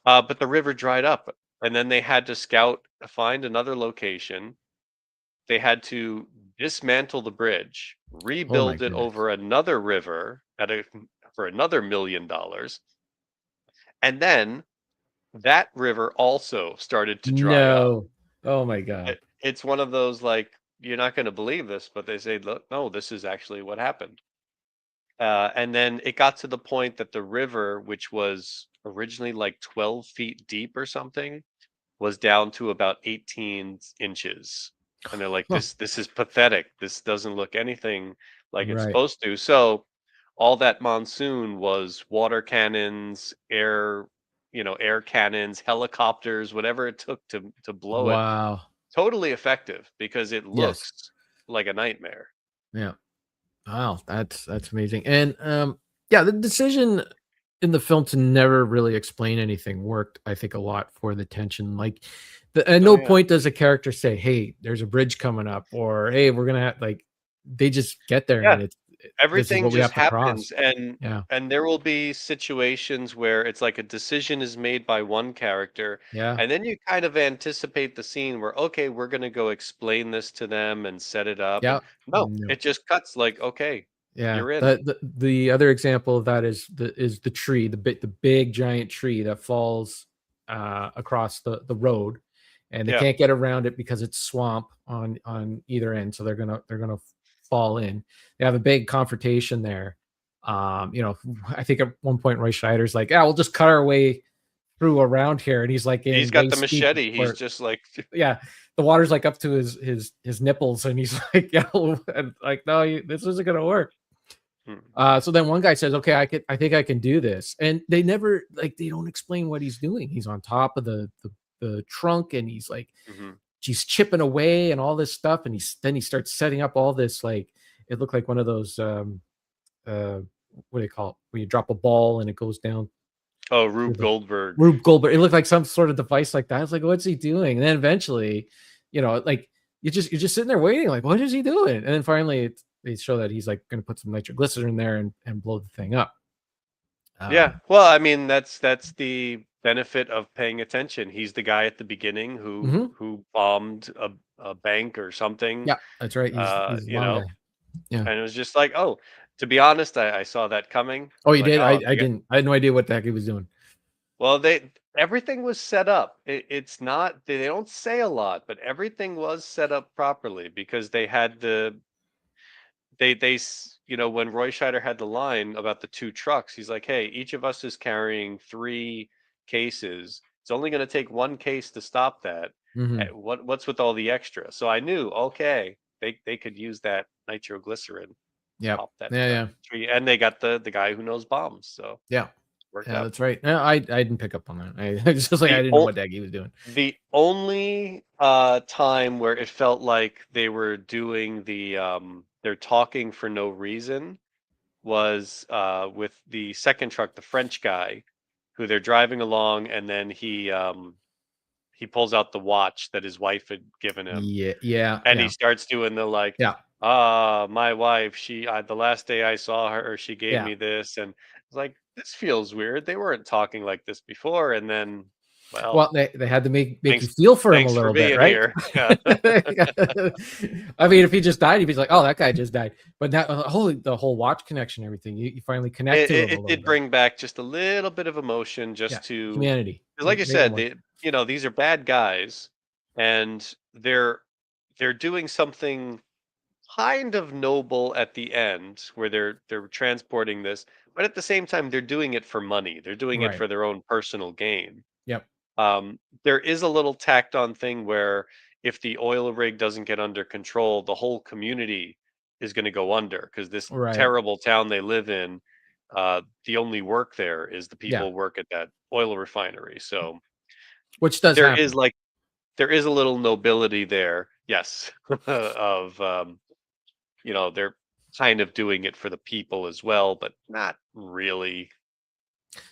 But the river dried up. And then they had to scout, find another location. They had to dismantle the bridge, Oh my rebuild it goodness. over another river for another $1 million, and then that river also started to dry up. No. Oh my god. It's one of those, like, you're not going to believe this, but they say, look, no, this is actually what happened. And then it got to the point that the river, which was originally like 12 feet deep or something, was down to about 18 inches. And they're like, Huh. this is pathetic. This doesn't look anything like it's Right. supposed to. So all that monsoon was water cannons, air cannons, helicopters, whatever it took to blow it. Wow. Totally effective because it Yes. looks like a nightmare. Yeah. Wow, that's amazing. And yeah, the decision in the film to never really explain anything worked, I think, a lot for the tension. Like, at Oh no yeah. point does a character say, "Hey, there's a bridge coming up," or "Hey, we're gonna have," like, they just get there Yeah. and this is Everything what we just have to happens, cross. and Yeah, there will be situations where it's like a decision is made by one character, yeah, and then you kind of anticipate the scene where, okay, we're going to go explain this to them and set it up, and yeah. no, it just cuts like, okay, Yeah, you're in. the other example of that is the tree, the big giant tree that falls across the road, and they Yeah. can't get around it because it's swamp on either end, so they're gonna fall in. They have a big confrontation there. I think at one point Roy Scheider's like, "Yeah, we'll just cut our way through around here," and he's like He's in got the waist deep machete. He's or just like, yeah, the water's like up to his nipples, and he's like, "Yeah," and like, "No, this isn't gonna work." hmm, So then one guy says, "Okay, I think I can do this," and they never like they don't explain what he's doing. He's on top of the trunk, and mhm. he's chipping away and all this stuff, and he starts setting up all this like it looked like one of those uh what do you call it when you drop a ball and it goes down Oh, through Rube the Goldberg. Rube Goldberg. It looked like some sort of device like that. I was like, "What's he doing?" And then eventually, like you're just sitting there waiting, like, "What is he doing?" And then finally, they show that he's like going to put some nitroglycerin there and blow the thing up. Yeah. Um, Well, I mean, that's the benefit of paying attention. He's the guy at the beginning who mhm. bombed a bank or something. Yeah, that's right. He's a You long know, guy. Yeah. and it was just like, oh, to be honest, I saw that coming. I Oh, was you like, did? oh, I didn't. I had no idea what the heck he was doing. well, they everything was set up. It's not they don't say a lot, but everything was set up properly because they had when Roy Scheider had the line about the two trucks, he's like, "Hey, each of us is carrying three cases. It's only going to take one case to stop that. Mhm. What's with all the extra?" So I knew, okay, they could use that nitroglycerin, Yep. pop that Yeah, yeah. tree, and they got the guy who knows bombs, so Yeah. worked Yeah, out. that's right. No, I didn't pick up on that. I just like I The didn't know o- what the heck he was doing. the only time where it felt like they were doing they're talking for no reason was with the second truck, the French guy, who they're driving along, and then he pulls out the watch that his wife had given him, Yeah, yeah, and he yeah. starts doing the like, Yeah. my wife, the last day I saw her, she gave Yeah. me this, and it's like, this feels weird. They weren't talking like this before, and then, well, Well, they had to make you thanks, feel for him a thanks for little bit, being right? here. Yeah. I mean, if he just died, he'd be like, "Oh, that guy just died." But that the whole watch connection, everything, you finally connect It, to it, him a it little did bit. bring back just a little bit of emotion, Yeah, just to, humanity. 'cause like you Made him said, more. these are bad guys, and they're doing something kind of noble at the end, where they're transporting this, but at the same time, they're doing it for money. They're doing it Right. for their own personal gain. Yep. There is a little tacked on thing where if the oil rig doesn't get under control, the whole community is going to go under because this Right. terrible town they live in, the only work there is the Yeah. people who work at that oil refinery. So Which does there is happen. like there is a little nobility there, yes, of they're kind of doing it for the people as well, but not really.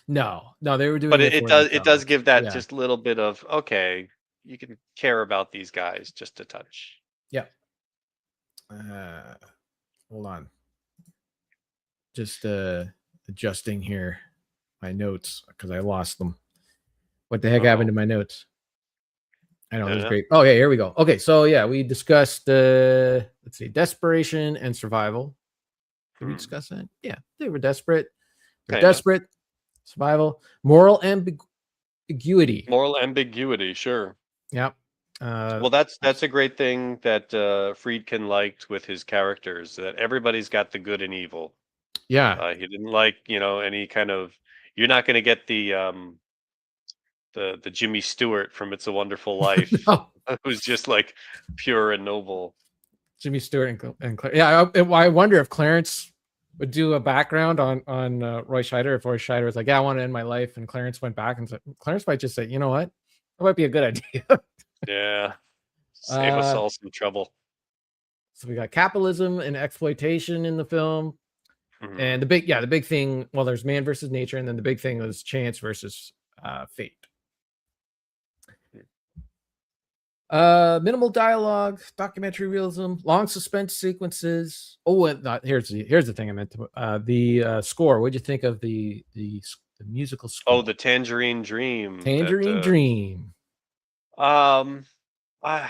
No, they were doing But it it for it does themselves. give that Yeah. just little bit of, okay, you can care about these guys just a touch. Yeah. Uh, hold on. Just adjusting here my notes because I lost them. What the heck happened to my notes? I know, I this don't is know. great. Okay, here we go. Okay, so yeah, we discussed let's see, desperation and survival. Did we discuss that? Yeah, they were desperate. They're Kinda. desperate. Survival. Moral ambiguity. Moral ambiguity, sure. Yep. Well, that's a great thing that Friedkin liked with his characters, that everybody's got the good and evil. Yeah. He didn't like, any kind of. You're not going to get the Jimmy Stewart from It's a Wonderful Life, No. who's just like pure and noble. Jimmy Stewart and Claire. Yeah, I wonder if Clarence would do a background on Roy Scheider. If Roy Scheider was like, "Yeah, I want to end my life," and Clarence went back and said, Clarence might just say, "You know what? That might be a good idea." Yeah, save us all some trouble. So we got capitalism and exploitation in the film, Mhm. and the big thing. Well, there's man versus nature, and then the big thing was chance versus fate. Minimal dialogue, documentary realism, long suspense sequences. Oh, and here's the thing I meant to. The score. What'd you think of the musical score? Oh, the Tangerine Dream. Tangerine Dream. I,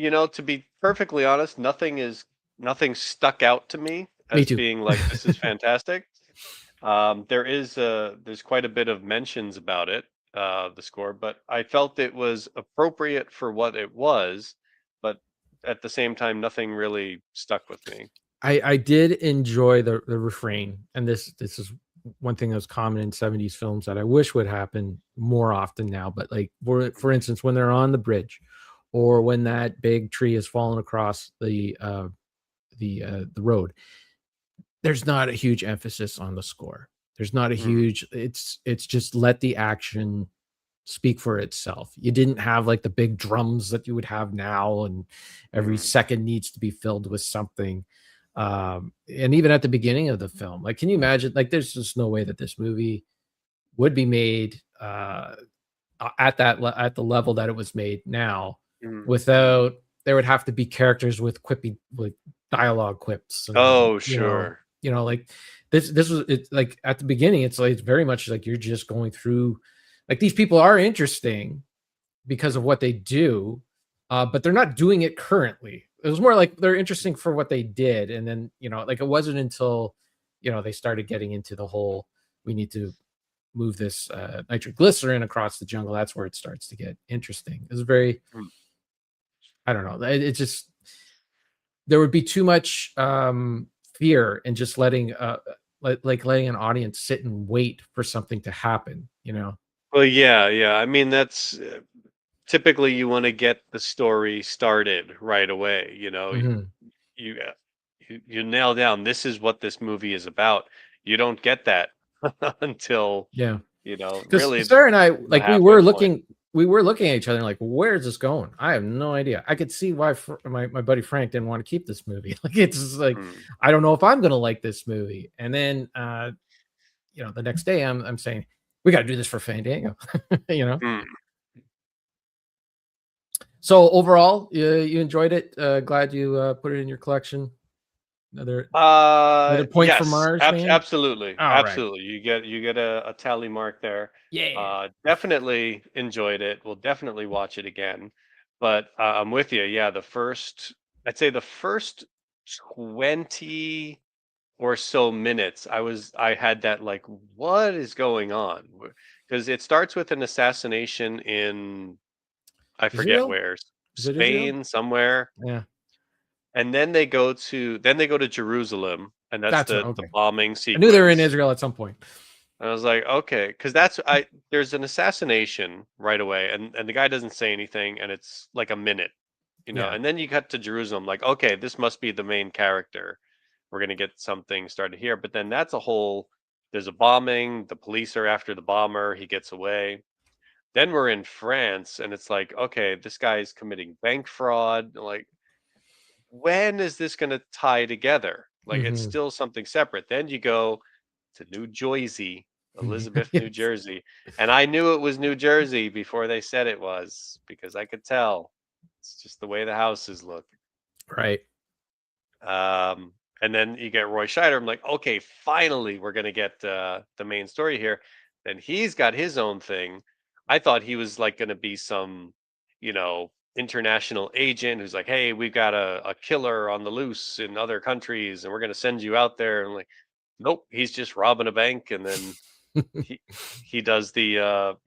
to be perfectly honest, nothing stuck out to me as too. being like, this is fantastic. There's quite a bit of mentions about it, the score, but I felt it was appropriate for what it was, but at the same time, nothing really stuck with me. I did enjoy the refrain, and this is one thing that was common in 70s films that I wish would happen more often now. But like for instance, when they're on the bridge, or when that big tree has fallen across the road, there's not a huge emphasis on the score. There's not a huge. It's just let the action speak for itself. You didn't have like the big drums that you would have now, and every second needs to be filled with something. And even at the beginning of the film, like, can you imagine? Like, there's just no way that this movie would be made at the level that it was made now without. There would have to be characters with quippy, with dialogue quips. And, Oh, sure. Like this was it. Like at the beginning, it's like, it's very much like you're just going through. Like, these people are interesting because of what they do, but they're not doing it currently. It was more like they're interesting for what they did, and then like, it wasn't until they started getting into the whole, we need to move this nitroglycerin across the jungle. That's where it starts to get interesting. It's very, I don't know. It just, there would be too much fear in just letting letting an audience sit and wait for something to happen. Well, yeah. I mean, that's typically you want to get the story started right away. You you nail down, this is what this movie is about. You don't get that until Because really Sarah and I, the like, we halfway were point. looking at each other like, where is this going? I have no idea. I could see why my buddy Frank didn't want to keep this movie. Like, it's like, I don't know if I'm gonna like this movie. And then the next day I'm saying, we got to do this for Fandango. So overall, you enjoyed it. Glad you put it in your collection. Another point Yes, for Mars, man. absolutely. All right. Absolutely. You get a tally mark there. Yeah. Definitely enjoyed it. We'll definitely watch it again. But I'm with you. Yeah, I'd say the first 20 or so minutes, I had that, like, what is going on? Because it starts with an assassination in, I forget Israel? where, Is it Israel? Spain somewhere. Yeah. And then they go to Jerusalem, and that's the okay. bombing I sequence. knew they were in Israel at some point. I was like, okay, because there's an assassination right away, and the guy doesn't say anything, and it's like a minute, Yeah. and then you cut to Jerusalem, like, okay, this must be the main character. We're gonna get something started here, but then there's a bombing, the police are after the bomber, he gets away. Then we're in France, and it's like, okay, this guy's committing bank fraud. Like, when is this gonna tie together? Like, it's Mhm. still something separate. Then you go to New Jersey, Elizabeth, New Yes. Jersey. And I knew it was New Jersey before they said it was because I could tell. It's just the way the houses look. Right. And then you get Roy Scheider. I'm like, okay, finally, we're going to get the main story here. Then he's got his own thing. I thought he was like going to be some, international agent who's like, hey, we've got a killer on the loose in other countries and we're going to send you out there. And like, nope, he's just robbing a bank. And then he he does the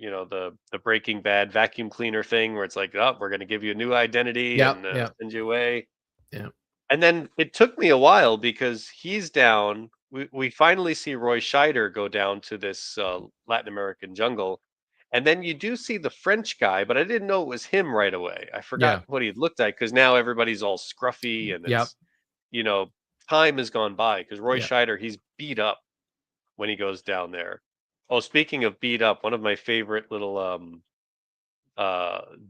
Breaking Bad vacuum cleaner thing where it's like, oh, we're going to give you a new identity Yep. and Yep. send you away. Yeah. And then it took me a while because he's down. We finally see Roy Scheider go down to this Latin American jungle. And then you do see the French guy, but I didn't know it was him right away. I forgot Yeah. what he looked like because now everybody's all scruffy and Yep. it's, you know, time has gone by because Roy Yeah. Scheider, he's beat up when he goes down there. Oh, speaking of beat up, one of my favorite little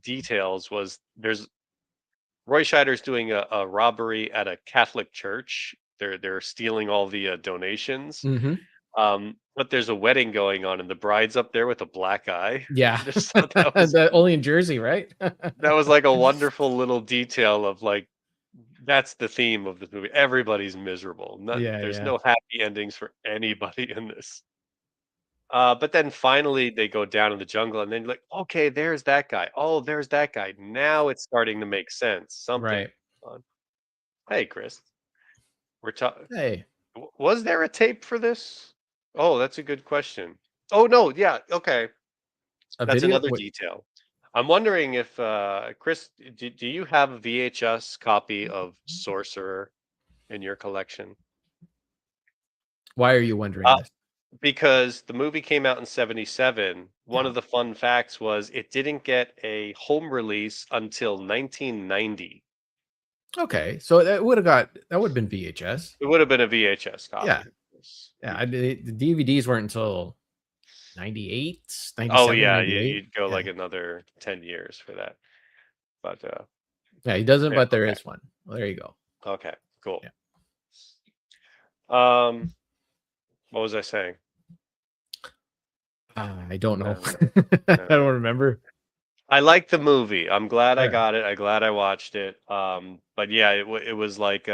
details was there's Roy Scheider's doing a robbery at a Catholic church. They're stealing all the donations. Hmm. But there's a wedding going on, and the bride's up there with a black eye. Yeah. I just thought that was Only in Jersey, right? like a wonderful little detail of like that's the theme of this movie. Everybody's miserable. Yeah. There's Yeah. no happy endings for anybody in this. But then finally they go down in the jungle, and then you're like, okay, there's that guy. Oh, there's that guy. Now it's starting to make sense. Something. Right. Hey, Chris, we're talking. Hey, Was there a tape for this? Oh, that's a good question. Oh no, yeah, okay. a That's video? another detail. I'm wondering if Chris, do you have a VHS copy of Sorcerer in your collection? Why are you wondering Uh, this? because the movie came out in 77. One Yeah. of the fun facts was it didn't get a home release until 1990. Okay. So that would have been VHS. It would have been a VHS Yeah. copy. Yeah. The DVDs weren't until 98, Oh 97, yeah, 98. you'd go Yeah. like another 10 years for that. But Yeah. He doesn't, yeah, but there okay. is one. Well, there you go. Okay, cool. Yeah. What was I saying? I don't know. No. I don't remember. I like the movie. I'm glad I Yeah. got it. I'm glad I watched it. But yeah, it was like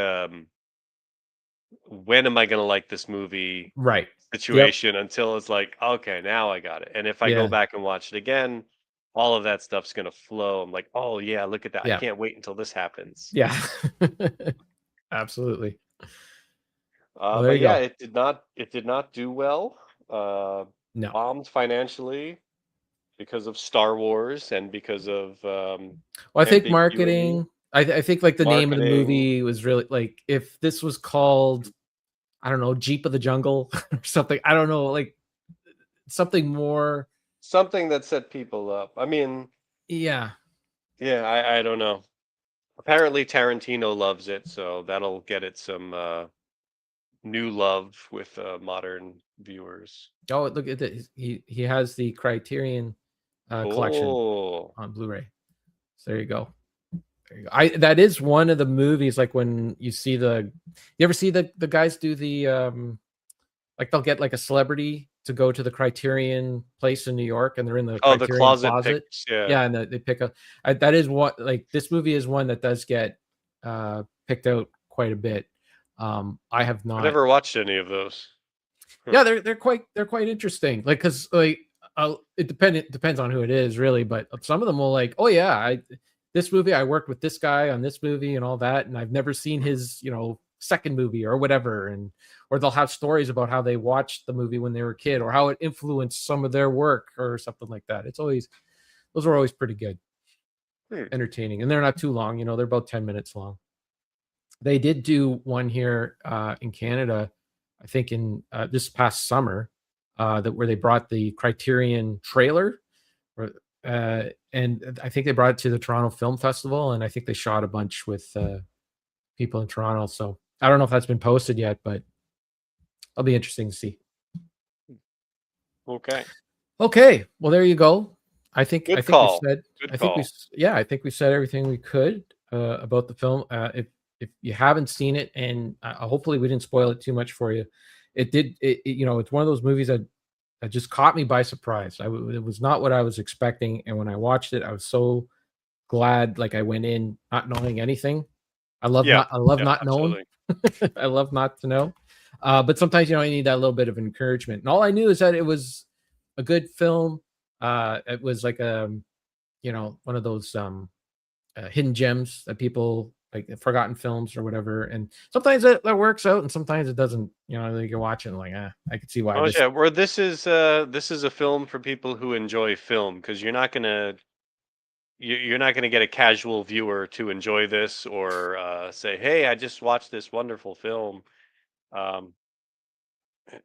when am I gonna like this movie Right. Yep. situation until it's like, okay, now I got it. And if I go Yeah. back and watch it again, all of that stuff's gonna flow. I'm like, oh yeah, look at that. I Yeah. can't wait until this happens. Yeah. Absolutely. Well, there But you yeah, go. it did not do well. No. Bombed financially because of Star Wars and because of Well, I think ambiguity, marketing. I think like the name of the marketing, movie was really like if this was called, I don't know, Jeep of the Jungle or something. I don't know, like something more. something that set people up. I mean, Yeah. yeah, I don't know. Apparently Tarantino loves it, so that'll get it some new love with modern viewers. Oh, look at this. He has the Criterion collection Cool. on Blu-ray. So there you go. There you go. That is one of the movies. Like when you see you ever see the guys do the like they'll get like a celebrity to go to the Criterion place in New York, and they're in the Oh, the Criterion closet closet. picks, yeah. Yeah, and they pick up. That is what like this movie is one that does get picked out quite a bit. I have I not. never watched any of those. Yeah, they're quite interesting. Like because like it depends on who it is really, but some of them will like, oh yeah, this movie I worked with this guy on this movie and all that, and I've never seen his second movie or whatever, or they'll have stories about how they watched the movie when they were a kid or how it influenced some of their work or something like that. Those are always pretty good, entertaining, and they're not too long. They're about 10 minutes long. They did do one here in Canada, I think in this past summer, that where they brought the Criterion trailer, and I think they brought it to the Toronto Film Festival, and I think they shot a bunch with people in Toronto. So I don't know if that's been posted yet, but it'll be interesting to see. Okay. Okay, well there you go. I think Good we call. said Good I think we call. yeah I think we said everything we could about the film. If you haven't seen it, and hopefully we didn't spoil it too much for you, it's one of those movies that just caught me by surprise. It was not what I was expecting, and when I watched it, I was so glad. Like I went in not knowing anything. I love Yeah. not knowing. Absolutely. I love not to know. But sometimes you need that little bit of encouragement. And all I knew is that it was a good film. It was like one of those hidden gems that people like forgotten films or whatever. And sometimes that works out, and sometimes it doesn't. You can watch it and like, I could see why Oh this. yeah, where this is a film for people who enjoy film, because you're not gonna get a casual viewer to enjoy this, or say, "Hey, I just watched this wonderful film." Um,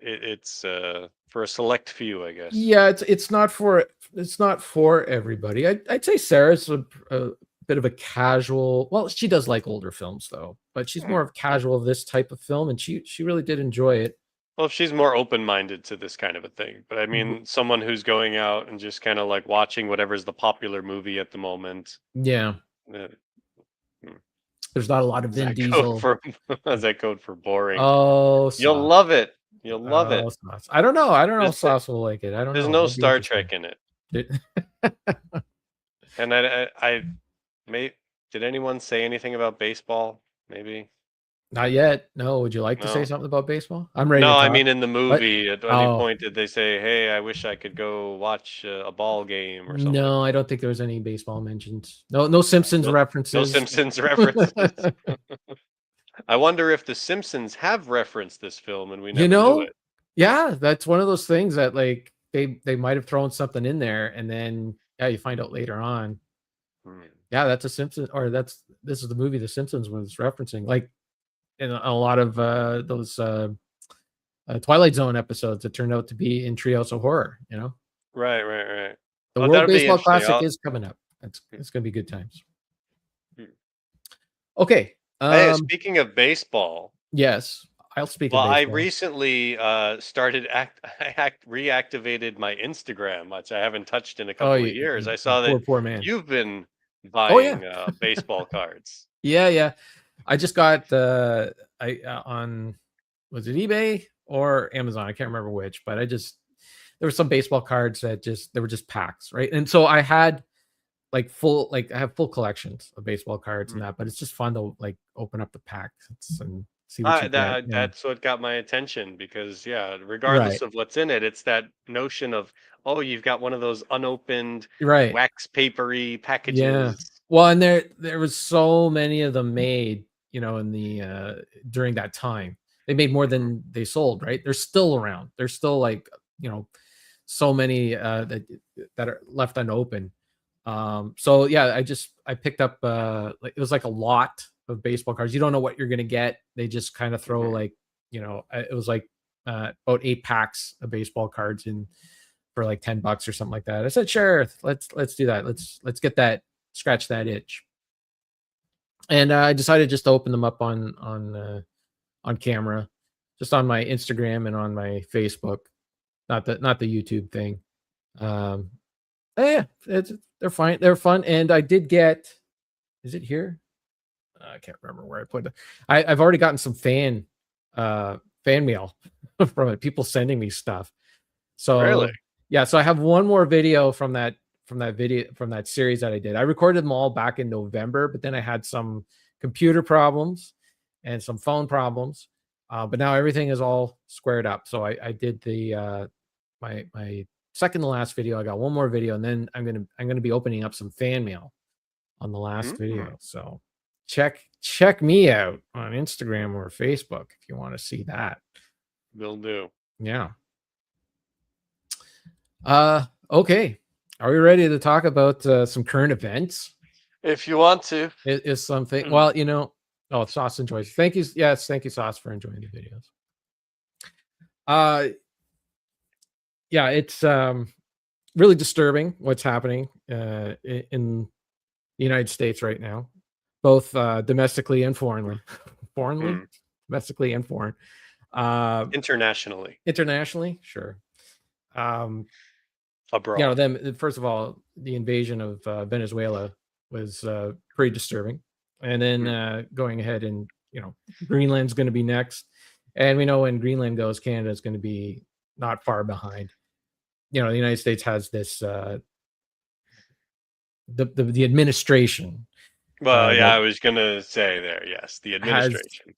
it's for a select few, I guess. Yeah, it's not for everybody. I'd say Sarah's a bit of a casual. Well, she does like older films though, but she's Hmm. more of casual of this type of film, and she really did enjoy it. Well, if she's more open-minded to this kind of a thing, but I R- mean, someone who's going out and just kind of like watching whatever's the popular movie at the moment. Yeah, Uh, hmm, there's not a lot of is Vin that code Diesel. for is that code for boring? Oh, You'll Sauce. love it. You'll love it. Oh, Sauce. I don't know. I don't know if There's Sauce will like it. I don't there's know. no It'll be Star interesting. Trek in it, Did- and I may did anyone say anything about baseball? Maybe Not yet. No. Would you like to say no. something about baseball? I'm ready to No, I talk. mean in the What? movie, at any Oh, point did they say, "Hey, I wish I could go watch a ball game" or something? no, I don't think there was any baseball mentions. No, no Simpsons No, no references. Simpsons references. I wonder if the Simpsons have referenced this film and we You never knew know, it. yeah, that's one of those things that like they might have thrown something in there, and then yeah, you find out later on. Hmm. Yeah, that's a Simpson, or this is the movie The Simpsons was referencing. Like in a lot of those Twilight Zone episodes, it turned out to be in Treehouse of Horror. Right, right, right. The Oh, World that'll be Baseball interesting. Classic is coming up. It's going to be good times. Hmm. Okay. Hey, speaking of baseball, Yes, I'll speak of well, I baseball. recently reactivated my Instagram, which I haven't touched in a Oh, couple of years. I saw that poor man. you've been Oh yeah, buying baseball cards. yeah. I just got on, was it eBay or Amazon? I can't remember which, but there were some baseball cards that they were just packs, right? And so I had I have full collections of baseball cards and Mhm. that, but it's just fun to like open up the packs and see what you get. Yeah. That's what got my attention because, yeah, regardless Right. of what's in it, it's that notion of, oh, you've got one of those unopened Right. wax papery Yeah. packages. Well, and there was so many of them made, in the during that time. They made more Mhm. than they sold, right? They're still around. There's still like, so many that are left unopened. So yeah, I picked up like it was like a lot of baseball cards. You don't know what you're gonna get. They just kind of throw Mhm. like, it was like about 8 packs of baseball cards in for like $10 or something like that. I said, sure, let's do that. Let's get that, scratch that itch. And I decided just to open them up on camera, just on my Instagram and on my Facebook, not the YouTube thing. Um, yeah, they're fine. They're fun. And I did get, is it here? I can't remember where I put it. I've already gotten some fan mail from it. People sending me stuff. Really? So yeah, so I have one more video from that series that I did. I recorded them all back in November, but then I had some computer problems and some phone problems. But now everything is all squared up. So I did my second to last video. I got one more video, and then I'm gonna be opening up some fan mail on the last Mm. video. So check me out on Instagram or Facebook if you want to see that. Will do. Yeah. Okay. Are we ready to talk about some current events? If you want to. Is something, Mm. well, Oh, Sauce enjoys. Thank you. Yes, thank you, Sauce, for enjoying the videos. Yeah, it's really disturbing what's happening in the United States right now, both domestically and foreignly. Foreignly, Hmm. domestically and foreign. Internationally, Internationally, sure. abroad. Them first of all, the invasion of Venezuela was pretty disturbing, and then Mm. going ahead and Greenland's going to be next, and we know when Greenland goes, Canada's going to be not far behind. The United States has this the administration Well, yeah, that I was gonna say there. Yes, the has administration.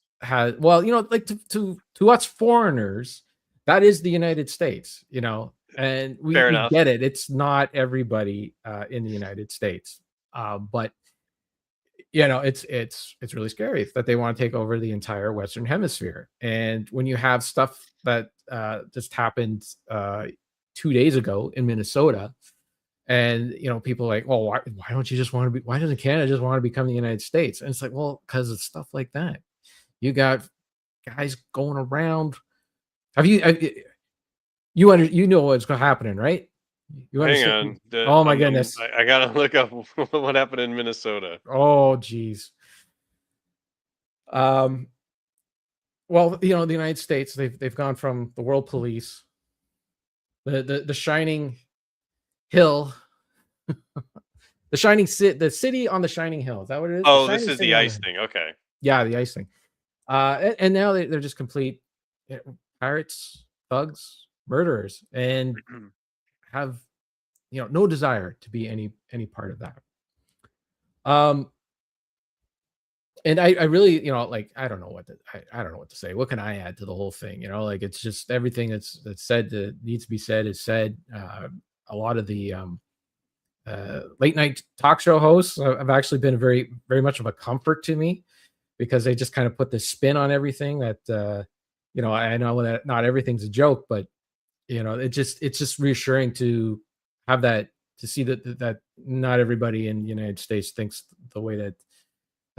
well, like to us foreigners, that is the United States, and Fair we enough. get it. It's not everybody in the United States, but it's really scary that they want to take over the entire Western Hemisphere. And when you have stuff that just happened 2 days ago in Minnesota, and people are like, well, why don't you just want to be? Why doesn't Canada just want to become the United States? And it's like, well, because it's stuff like that. You got guys going around. You know what's happening, right? You Hang understand? on. Oh my goodness. I gotta look up what happened in Minnesota. Oh geez. Well, the United States, they've gone from the world police, the shining hill, the city on the shining hill. Is that what it is? The Oh, this shining is city the on the ice hill. thing. Okay. Yeah, the ice thing. And now they're just complete pirates, thugs, murderers, and have no desire to be any part of that. And I really, like, I don't know what I don't know what to say. What can I add to the whole thing? Like, it's just everything that's said that needs to be said is said. A lot of the late night talk show hosts have actually been very, very much of a comfort to me, because they just kind of put this spin on everything that, I know that not everything's a joke, but it's just reassuring to have that, to see that not everybody in the United States thinks the way that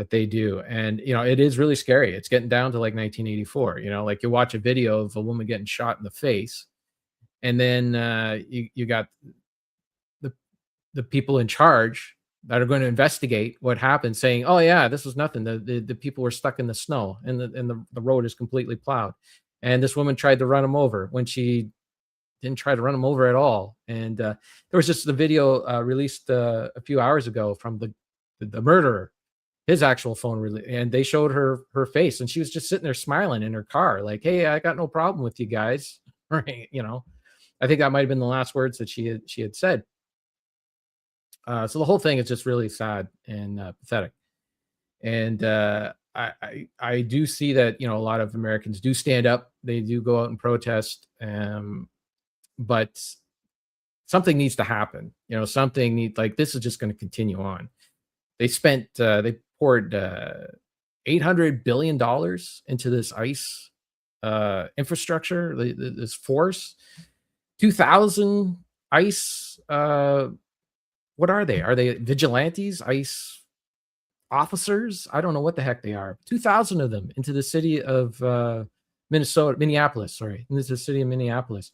they do. And it is really scary. It's getting down to like 1984. Like, you watch a video of a woman getting shot in the face, and then you got the people in charge that are going to investigate what happened, saying, oh yeah, this was nothing. The people were stuck in the snow, and the road is completely plowed, and this woman tried to run them over when she didn't try to run them over at all. And there was just the video released a few hours ago from the murderer, his actual phone, and they showed her face, and she was just sitting there smiling in her car, like, hey, I got no problem with you guys. Right? I think that might have been the last words that she had said. So the whole thing is just really sad and pathetic. And I do see that a lot of Americans do stand up. They do go out and protest, but something needs to happen. Like, this is just going to continue on. They poured $800 billion into this ice infrastructure, this force. 2,000 ice. What are they? Are they vigilantes? Ice officers? I don't know what the heck they are. 2,000 of them into the city of Minneapolis. Sorry, into the city of Minneapolis.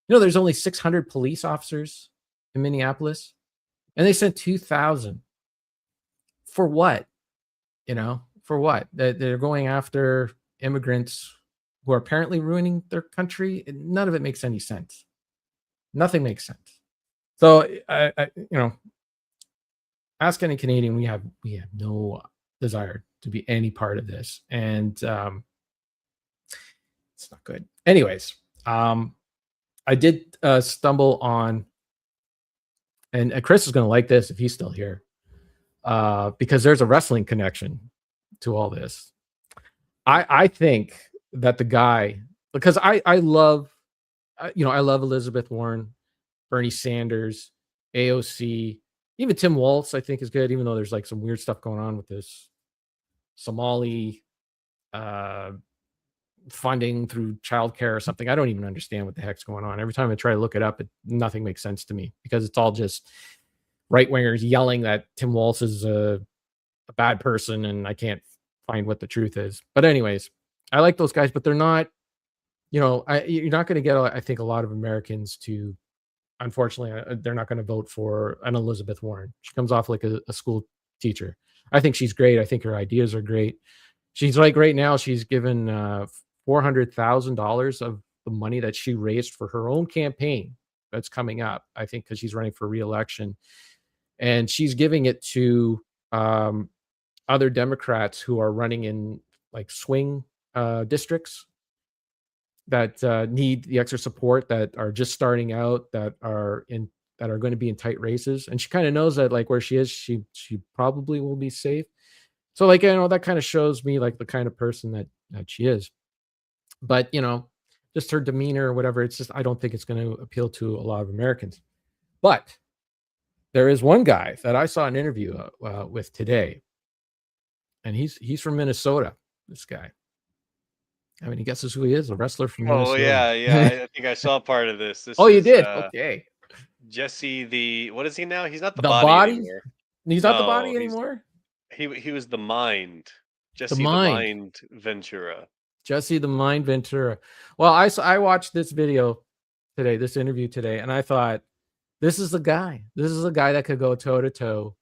There's only 600 police officers in Minneapolis, and they sent 2,000. For what? For what? They're going after immigrants who are apparently ruining their country. None of it makes any sense. Nothing makes sense. So ask any Canadian. We have no desire to be any part of this, and it's not good. Anyways, I did stumble on, and Chris is going to like this if he's still here, because there's a wrestling connection to all this. I think that the guy, because I love, I love Elizabeth Warren, Bernie Sanders, AOC, even Tim Walz, I think is good, even though there's like some weird stuff going on with this Somali funding through childcare or something. I don't even understand what the heck's going on. Every time I try to look it up, nothing makes sense to me, because it's all just right wingers yelling that Tim Walz is a bad person, and I can't find what the truth is. But anyways, I like those guys, but they're not, you're not going to get, I think, a lot of Americans to, unfortunately, they're not going to vote for an Elizabeth Warren. She comes off like a school teacher. I think she's great. I think her ideas are great. She's like, right now, she's given $400,000 of the money that she raised for her own campaign that's coming up, I think, because she's running for re-election. And she's giving it to other Democrats who are running in like swing districts that need the extra support, that are just starting out, that are going to be in tight races. And she kind of knows that, like, where she is, she probably will be safe. So, like, that kind of shows me like the kind of person that she is. But just her demeanor or whatever, it's just, I don't think it's going to appeal to a lot of Americans. But there is one guy that I saw an interview with today, and he's from Minnesota. This guy. I mean, he guesses who he is? A wrestler from Minnesota. Oh yeah. I think I saw part of this. You did? Okay. Jesse, what is he now? He's not the body body anymore. He's not the body anymore. He was the mind. Jesse the Mind Ventura. Jesse the Mind Ventura. Well, I watched this video today, this interview today, and I thought, this is the guy. This is the guy that could go toe to toe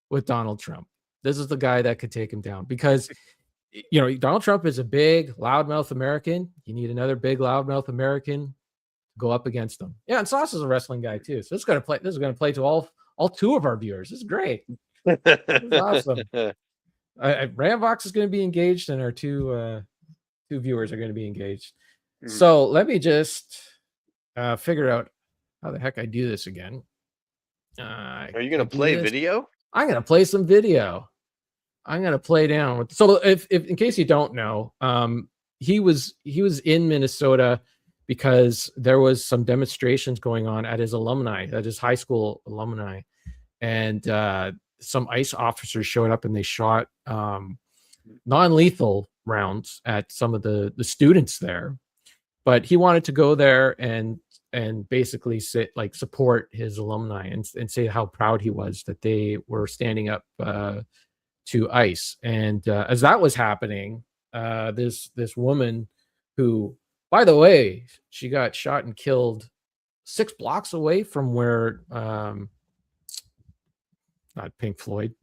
with Donald Trump. This is the guy that could take him down, because Donald Trump is a big loudmouth American. You need another big loudmouth American to go up against him. Yeah, and Sauce is a wrestling guy too, so this is going to play to all two of our viewers. This is great. This is awesome. Ramvox is going to be engaged, and our two viewers are going to be engaged. So let me just figure out how the heck I do this again. Are you going to play video? I'm going to play some video. I'm going to play down. So if in case you don't know, he was in Minnesota because there was some demonstrations going on at his high school alumni. And some ICE officers showed up and they shot non-lethal rounds at some of the students there. But he wanted to go there and basically support his alumni and say how proud he was that they were standing up to ICE. And as that was happening, this woman who, by the way, she got shot and killed 6 blocks away from where not Pink Floyd.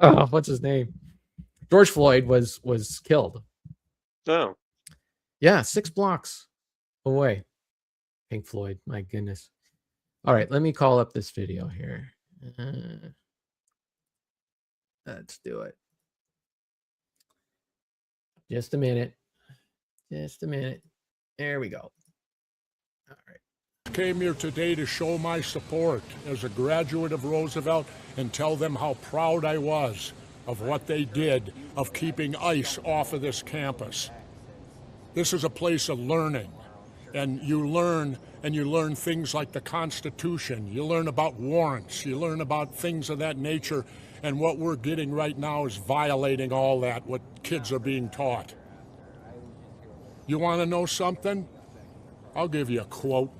Oh, what's his name? George Floyd was killed. Oh. Yeah, 6 blocks away. Pink Floyd, my goodness. All right, let me call up this video here. Let's do it. Just a minute. There we go. All right. Came here today to show my support as a graduate of Roosevelt and tell them how proud I was of what they did of keeping ICE off of this campus. This is a place of learning, and you learn things like the Constitution. You learn about warrants. You learn about things of that nature, and what we're getting right now is violating all that, what kids are being taught. You want to know something? I'll give you a quote.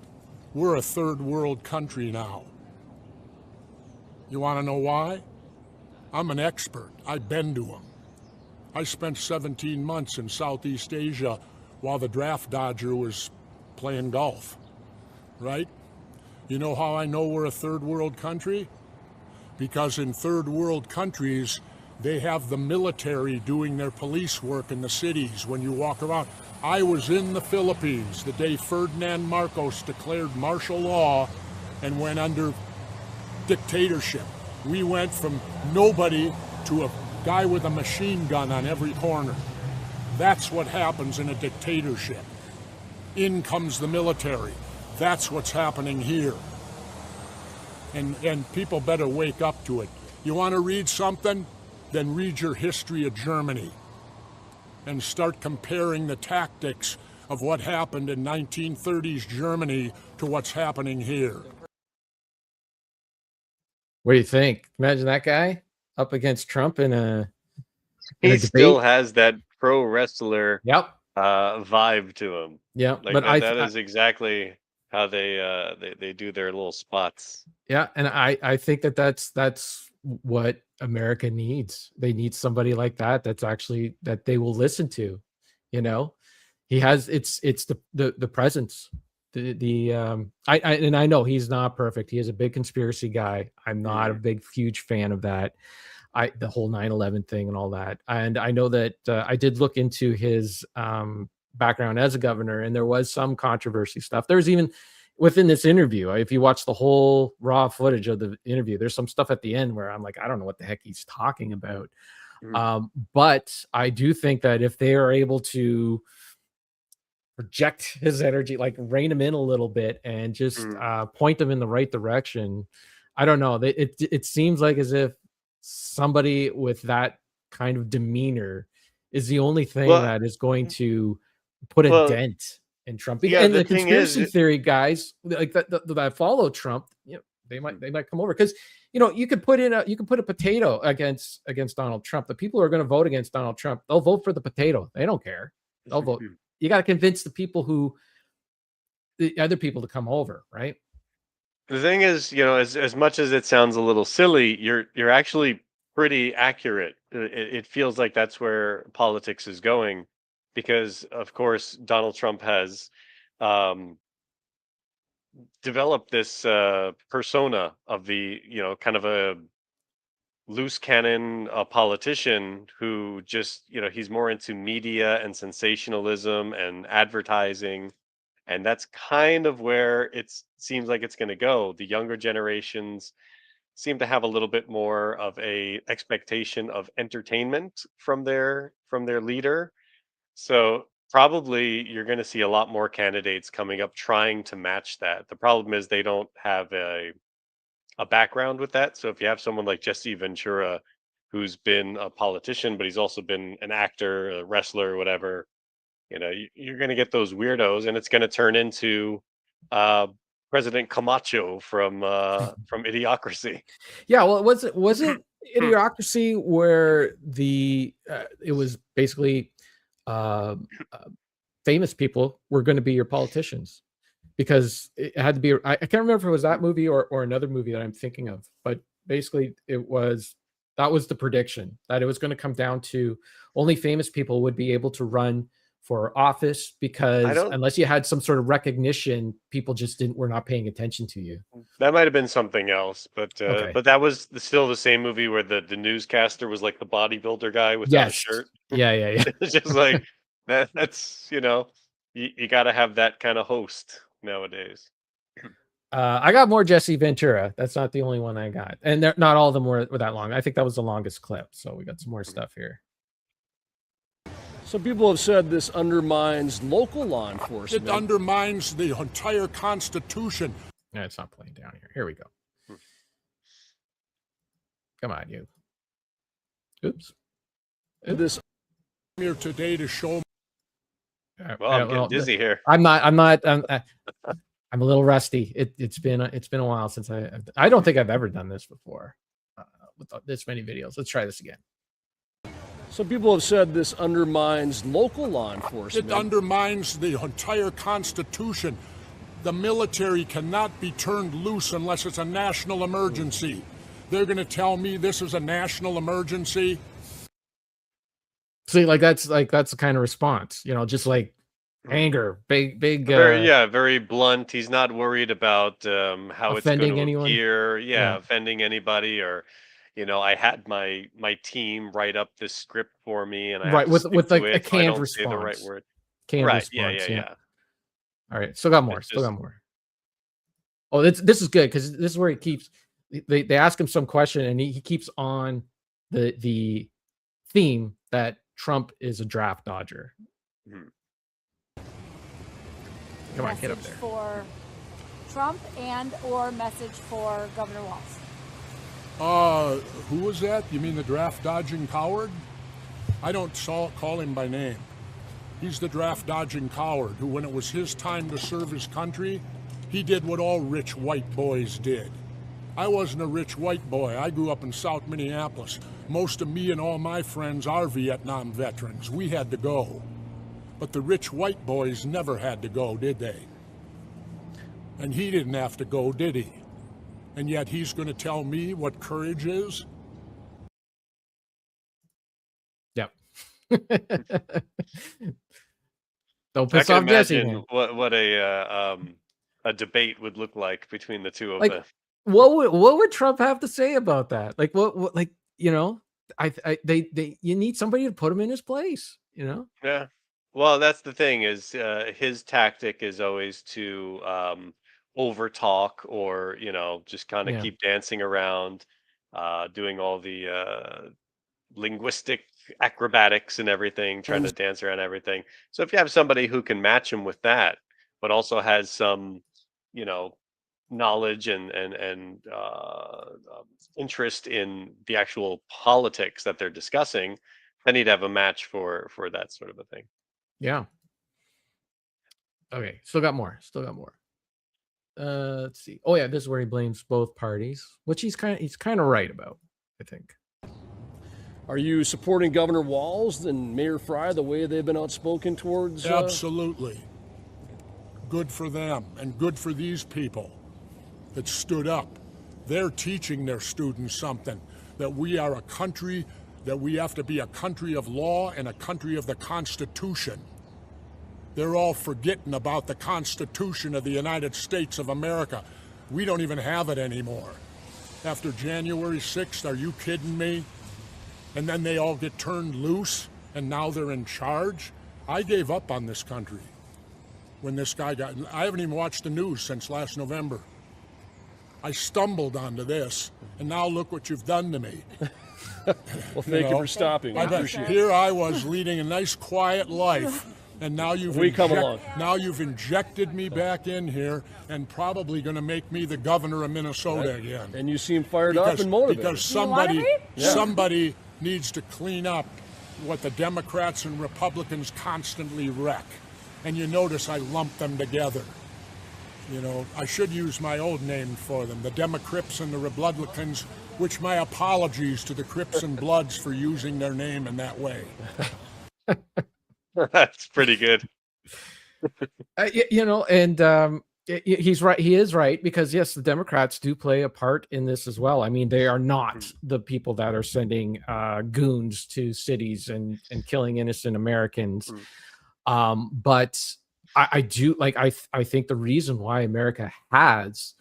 We're a third world country now. You want to know why? I'm an expert. I've been to them. I spent 17 months in Southeast Asia while the draft dodger was playing golf, right? You know how I know we're a third world country? Because in third world countries, they have the military doing their police work in the cities when you walk around. I was in the Philippines the day Ferdinand Marcos declared martial law and went under dictatorship. We went from nobody to a guy with a machine gun on every corner. That's what happens in a dictatorship. In comes the military. That's what's happening here. And people better wake up to it. You want to read something? Then read your history of Germany and start comparing the tactics of what happened in 1930s Germany to what's happening here. What do you think? Imagine that guy up against Trump in a still has that pro wrestler vibe to him. Yeah, like but that is exactly how they do their little spots. Yeah, and I think that's what America needs. They need somebody like that that's actually that they will listen to. You know, he has it's the presence. I know he's not perfect. He is a big conspiracy guy. I'm not a big huge fan of that. The whole 9/11 thing and all that. And I know that I did look into his background as a governor, and there was some controversy stuff. There's even within this interview, if you watch the whole raw footage of the interview, there's some stuff at the end where I'm like, I don't know what the heck he's talking about. But I do think that if they are able to project his energy, like rein him in a little bit and just point them in the right direction, I don't know. It seems like as if somebody with that kind of demeanor is the only thing that is going to put a dent in Trump. Yeah, and the the thing conspiracy is, theory guys like that follow Trump, you know, they might come over because you know you could put a potato against Donald Trump. The people who are going to vote against Donald Trump, they'll vote for the potato. They don't care. They'll vote. You got to convince the other people to come over, right? The thing is, you know, as much as it sounds a little silly, you're actually pretty accurate. It feels like that's where politics is going, because of course Donald Trump has developed this persona of the, you know, kind of a loose cannon politician who just, you know, he's more into media and sensationalism and advertising, and that's kind of where it seems like it's going to go. The younger generations seem to have a little bit more of a expectation of entertainment from their leader. So probably you're going to see a lot more candidates coming up trying to match that. The problem is they don't have a background with that. So if you have someone like Jesse Ventura, who's been a politician, but he's also been an actor, a wrestler, whatever, you know, you're going to get those weirdos, and it's going to turn into uh, President Camacho from Idiocracy. Yeah, well, was it Idiocracy where it was basically famous people were going to be your politicians? Because it had to be, I can't remember if it was that movie or another movie that I'm thinking of, but basically that was the prediction, that it was going to come down to only famous people would be able to run for office, because unless you had some sort of recognition, people just were not paying attention to you. That might have been something else, but Okay. but that was still the same movie where the newscaster was like the bodybuilder guy without a shirt. Yeah. It's just like that's, you know, you got to have that kind of host nowadays. I got more Jesse Ventura. That's not the only one I got, and not all of them were that long. I think that was the longest clip, so we got some more stuff here. Some people have said this undermines local law enforcement. It undermines the entire Constitution. No, it's not playing down here. Here we go. Come on, you. Oops. This Here today to show. Well, I'm getting dizzy here. I'm a little rusty. It's been a while since I don't think I've ever done this before with this many videos. Let's try this again. Some people have said this undermines local law enforcement. It undermines the entire Constitution. The military cannot be turned loose unless it's a national emergency. They're going to tell me this is a national emergency. See, that's the kind of response, you know, just like anger, big. Very blunt. He's not worried about how it's going to anyone. appear. Offending anybody, or, you know, I had my team write up this script for me, and I have to with stick like to a it, so I canned don't response. say the right word. Canned Right. response. Yeah. All right, still got more. Oh, this is good, because this is where he keeps. They ask him some question, and he keeps on the theme that Trump is a draft dodger. Come on, get up there. For Trump or message for Governor Walz? Who was that? You mean the draft dodging coward? I don't call him by name. He's the draft dodging coward who, when it was his time to serve his country, he did what all rich white boys did. I wasn't a rich white boy. I grew up in South Minneapolis. Most of me and all my friends are Vietnam veterans. We had to go. But the rich white boys never had to go, did they? And he didn't have to go, did he? And yet he's going to tell me what courage is? Don't I piss can off Jesse, imagine man. what a debate would look like between the two of Like, them. what would Trump have to say about that? Like, what like, you know, they you need somebody to put him in his place, you know? Yeah. Well, that's the thing is his tactic is always to over talk or just kind of Yeah. keep dancing around, doing all the linguistic acrobatics and everything, trying to dance around everything. So if you have somebody who can match him with that, but also has some, you know, knowledge and interest in the actual politics that they're discussing, then he'd have a match for that sort of a thing. Yeah. Okay, still got more. Still got more. Let's see. Oh yeah, this is where he blames both parties, which he's kind of right about, I think. Are you supporting Governor Walz and Mayor Fry the way they've been outspoken towards? Absolutely. Good for them and good for these people that stood up. They're teaching their students something, that we are a country, that we have to be a country of law and a country of the Constitution. They're all forgetting about the Constitution of the United States of America. We don't even have it anymore. After January 6th, are you kidding me? And then they all get turned loose, and now they're in charge? I gave up on this country when this guy got... I haven't even watched the news since last November. I stumbled onto this, and now look what you've done to me. Well, thank you for stopping. I appreciate it. Here I was leading a nice, quiet life, and now you've now you've injected me back in here, and probably going to make me the governor of Minnesota again. And you seem fired up and motivated. Because somebody needs to clean up what the Democrats and Republicans constantly wreck. And you notice I lump them together. You know, I should use my old name for them, the Democrips and the Republicans, which my apologies to the Crips and Bloods for using their name in that way. That's pretty good. He's right. He is right, because yes, the Democrats do play a part in this as well. I mean, they are not the people that are sending goons to cities and killing innocent Americans. But I do like, I think the reason why America has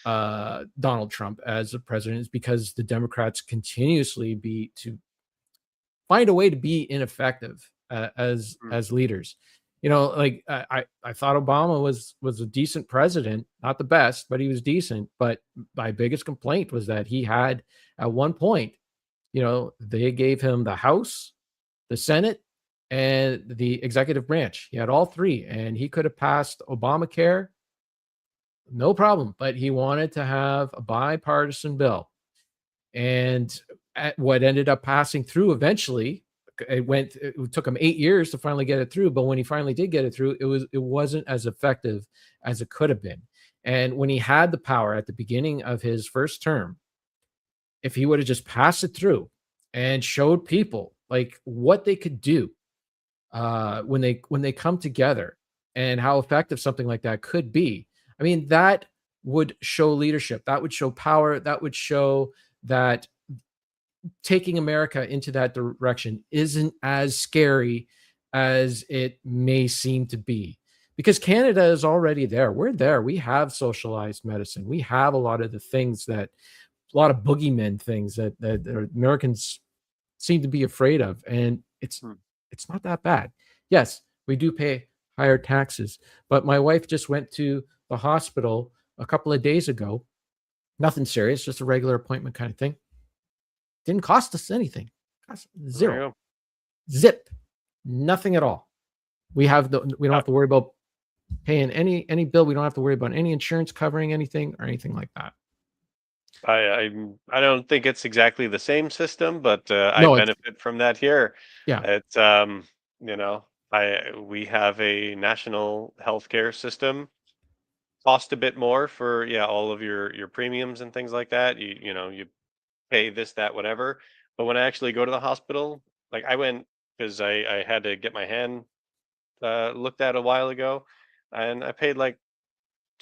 Donald Trump as a president is because the Democrats continuously find a way to be ineffective as leaders. You know, like I thought Obama was a decent president, not the best, but he was decent. But my biggest complaint was that he had, at one point, you know, they gave him the House, the Senate, and the executive branch. He had all three, and he could have passed Obamacare, no problem. But he wanted to have a bipartisan bill, and what ended up passing through eventually, it took him 8 years to finally get it through. But when he finally did get it through, it wasn't as effective as it could have been. And when he had the power at the beginning of his first term, if he would have just passed it through and showed people like what they could do when they come together and how effective something like that could be, I mean, that would show leadership, that would show power, that would show that taking America into that direction isn't as scary as it may seem to be, because Canada is already there. We're there. We have socialized medicine. We have a lot of the things a lot of boogeymen things that Americans seem to be afraid of. And it's not that bad. Yes, we do pay higher taxes, but my wife just went to the hospital a couple of days ago. Nothing serious, just a regular appointment kind of thing. Didn't cost us anything. Cost zero. Zip. Nothing at all. We don't have to worry about paying any bill. We don't have to worry about any insurance covering anything or anything like that. I don't think it's exactly the same system, but I benefit from that here. Yeah. It's we have a national healthcare system. Cost a bit more for all of your premiums and things like that. You pay this, that, whatever. But when I actually go to the hospital, like I went because I had to get my hand looked at a while ago, and I paid like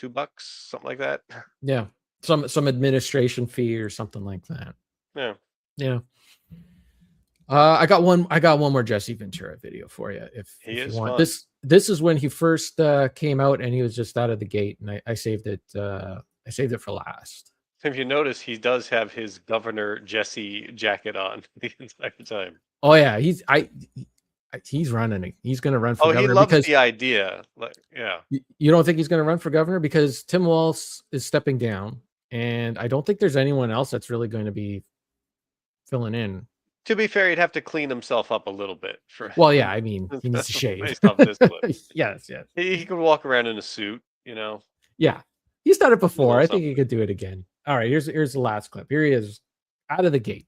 $2, something like that. Yeah. Some administration fee or something like that. Yeah. Yeah. I got one more Jesse Ventura video for you if He you is want. fun. This is when he first came out, and he was just out of the gate, and I saved it. I saved it for last. If you notice, he does have his Governor Jesse jacket on the entire time. Oh yeah, he's running. He's going to run for Oh, he governor loves because the idea. Like, yeah. you don't think he's going to run for governor because Tim Walz is stepping down, and I don't think there's anyone else that's really going to be filling in. To be fair, he'd have to clean himself up a little bit. Well, yeah, I mean, he needs to shave. Based off this clip. Yes. He could walk around in a suit, you know. Yeah, he's done it before. little I think he could do it again. All right, here's the last clip. Here he is, out of the gate.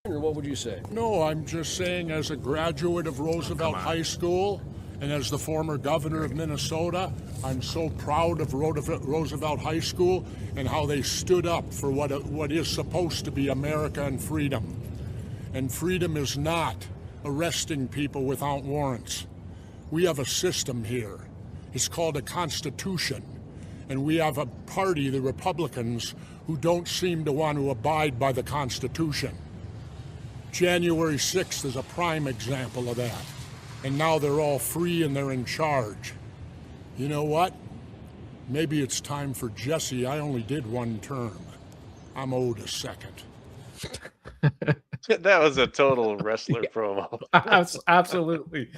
What would you say? No, I'm just saying, as a graduate of Roosevelt High School and as the former governor of Minnesota, I'm so proud of Roosevelt High School and how they stood up for what is supposed to be America and freedom. And freedom is not arresting people without warrants. We have a system here. It's called a Constitution. And we have a party, the Republicans, who don't seem to want to abide by the Constitution. January 6th is a prime example of that. And now they're all free and they're in charge. You know what? Maybe it's time for Jesse. I only did one term. I'm owed a second. That was a total wrestler promo. Absolutely.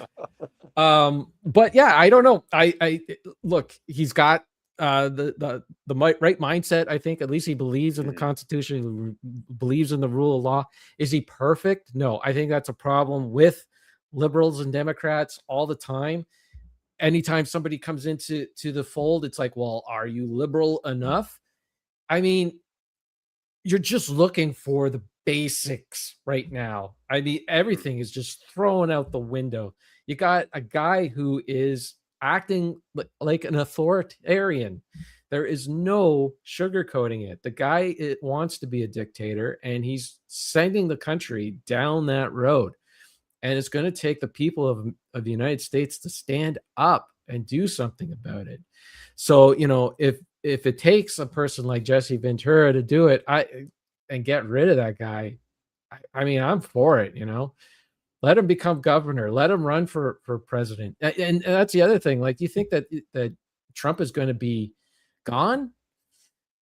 But yeah, I don't know. I look, he's got the right mindset. I think at least he believes in the Constitution, he believes in the rule of law. Is he perfect? No, I think that's a problem with liberals and Democrats all the time. Anytime somebody comes into the fold, it's like, well, are you liberal enough? I mean, you're just looking for the basics right now. I mean, everything is just thrown out the window. You got a guy who is acting like an authoritarian. There is no sugarcoating it. The guy wants to be a dictator, and he's sending the country down that road. And it's going to take the people of the United States to stand up and do something about it. So, you know, if it takes a person like Jesse Ventura to do it, and get rid of that guy, I mean, I'm for it, you know. Let him become governor. Let him run for president. And that's the other thing. Like, do you think that Trump is going to be gone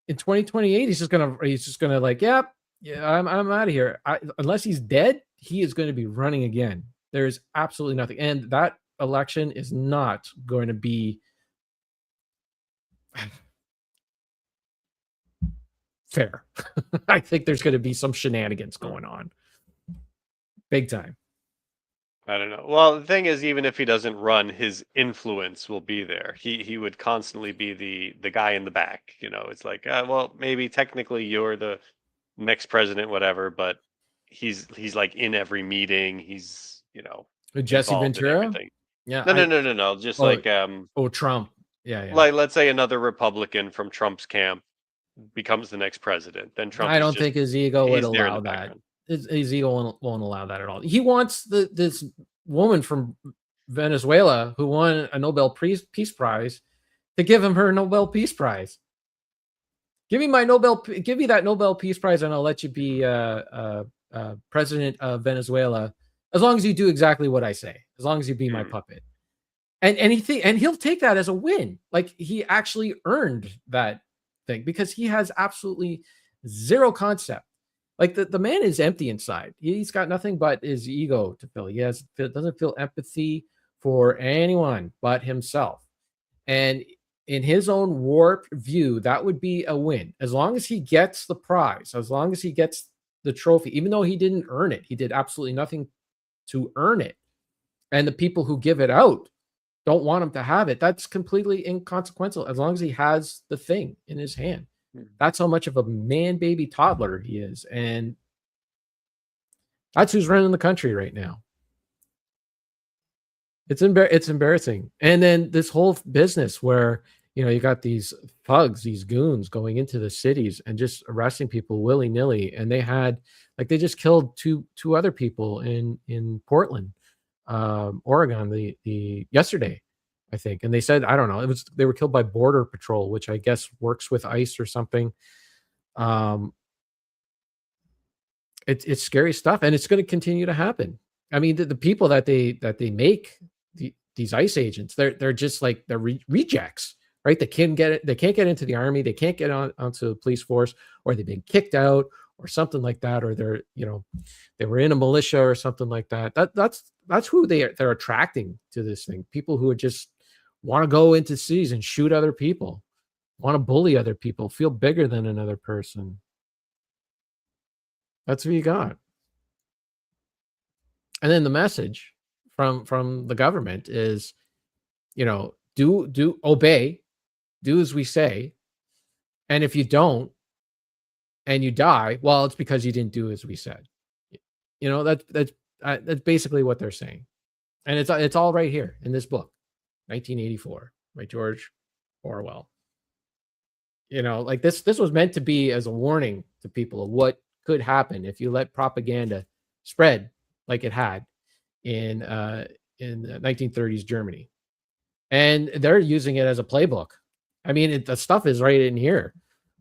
in 2028? He's just gonna like, yeah, I'm out of here. Unless he's dead, he is going to be running again. There's absolutely nothing. And that election is not going to be fair. I think there's going to be some shenanigans going on. Big time. I don't know. Well, the thing is, even if he doesn't run, his influence will be there. He would constantly be the guy in the back. You know, it's like, well, maybe technically you're the next president, whatever, but he's like in every meeting. He's, you know, Jesse Ventura. Yeah. No. Just Trump. Yeah. Like, let's say another Republican from Trump's camp becomes the next president. Then Trump. I don't think his ego would allow that. His ego won't allow that at all. He wants this woman from Venezuela who won a Nobel Peace Prize to give him her Nobel Peace Prize. Give me that Nobel Peace Prize, and I'll let you be president of Venezuela, as long as you do exactly what I say, as long as you be my puppet. And he'll take that as a win. Like, he actually earned that thing, because he has absolutely zero concept. Like, the man is empty inside. He's got nothing but his ego to fill. He doesn't feel empathy for anyone but himself. And in his own warped view, that would be a win. As long as he gets the prize, as long as he gets the trophy, even though he didn't earn it, he did absolutely nothing to earn it. And the people who give it out don't want him to have it. That's completely inconsequential, as long as he has the thing in his hand. That's how much of a man baby toddler he is. And that's who's running the country right now. It's embarrassing. And then this whole business where, you know, you got these thugs, these goons going into the cities and just arresting people willy-nilly. And they they just killed two other people in Portland, Oregon, the yesterday, I think. And they said, I don't know, they were killed by Border Patrol, which I guess works with ICE or something. It's scary stuff, and it's going to continue to happen. I mean, the people that they make these ICE agents, they're just like they're rejects, right? They can't get it. They can't get into the army. They can't get onto the police force, or they've been kicked out, or something like that, or they're they were in a militia or something like that. That's who they're attracting to this thing. People who are just want to go into cities and shoot other people, want to bully other people, feel bigger than another person. That's what you got. And then the message from the government is, do obey, do as we say. And if you don't and you die, well, it's because you didn't do as we said. That's basically what they're saying. And it's all right here in this book, 1984, by George Orwell. Like this was meant to be as a warning to people of what could happen if you let propaganda spread like it had in the 1930s Germany. And they're using it as a playbook. I mean, the stuff is right in here.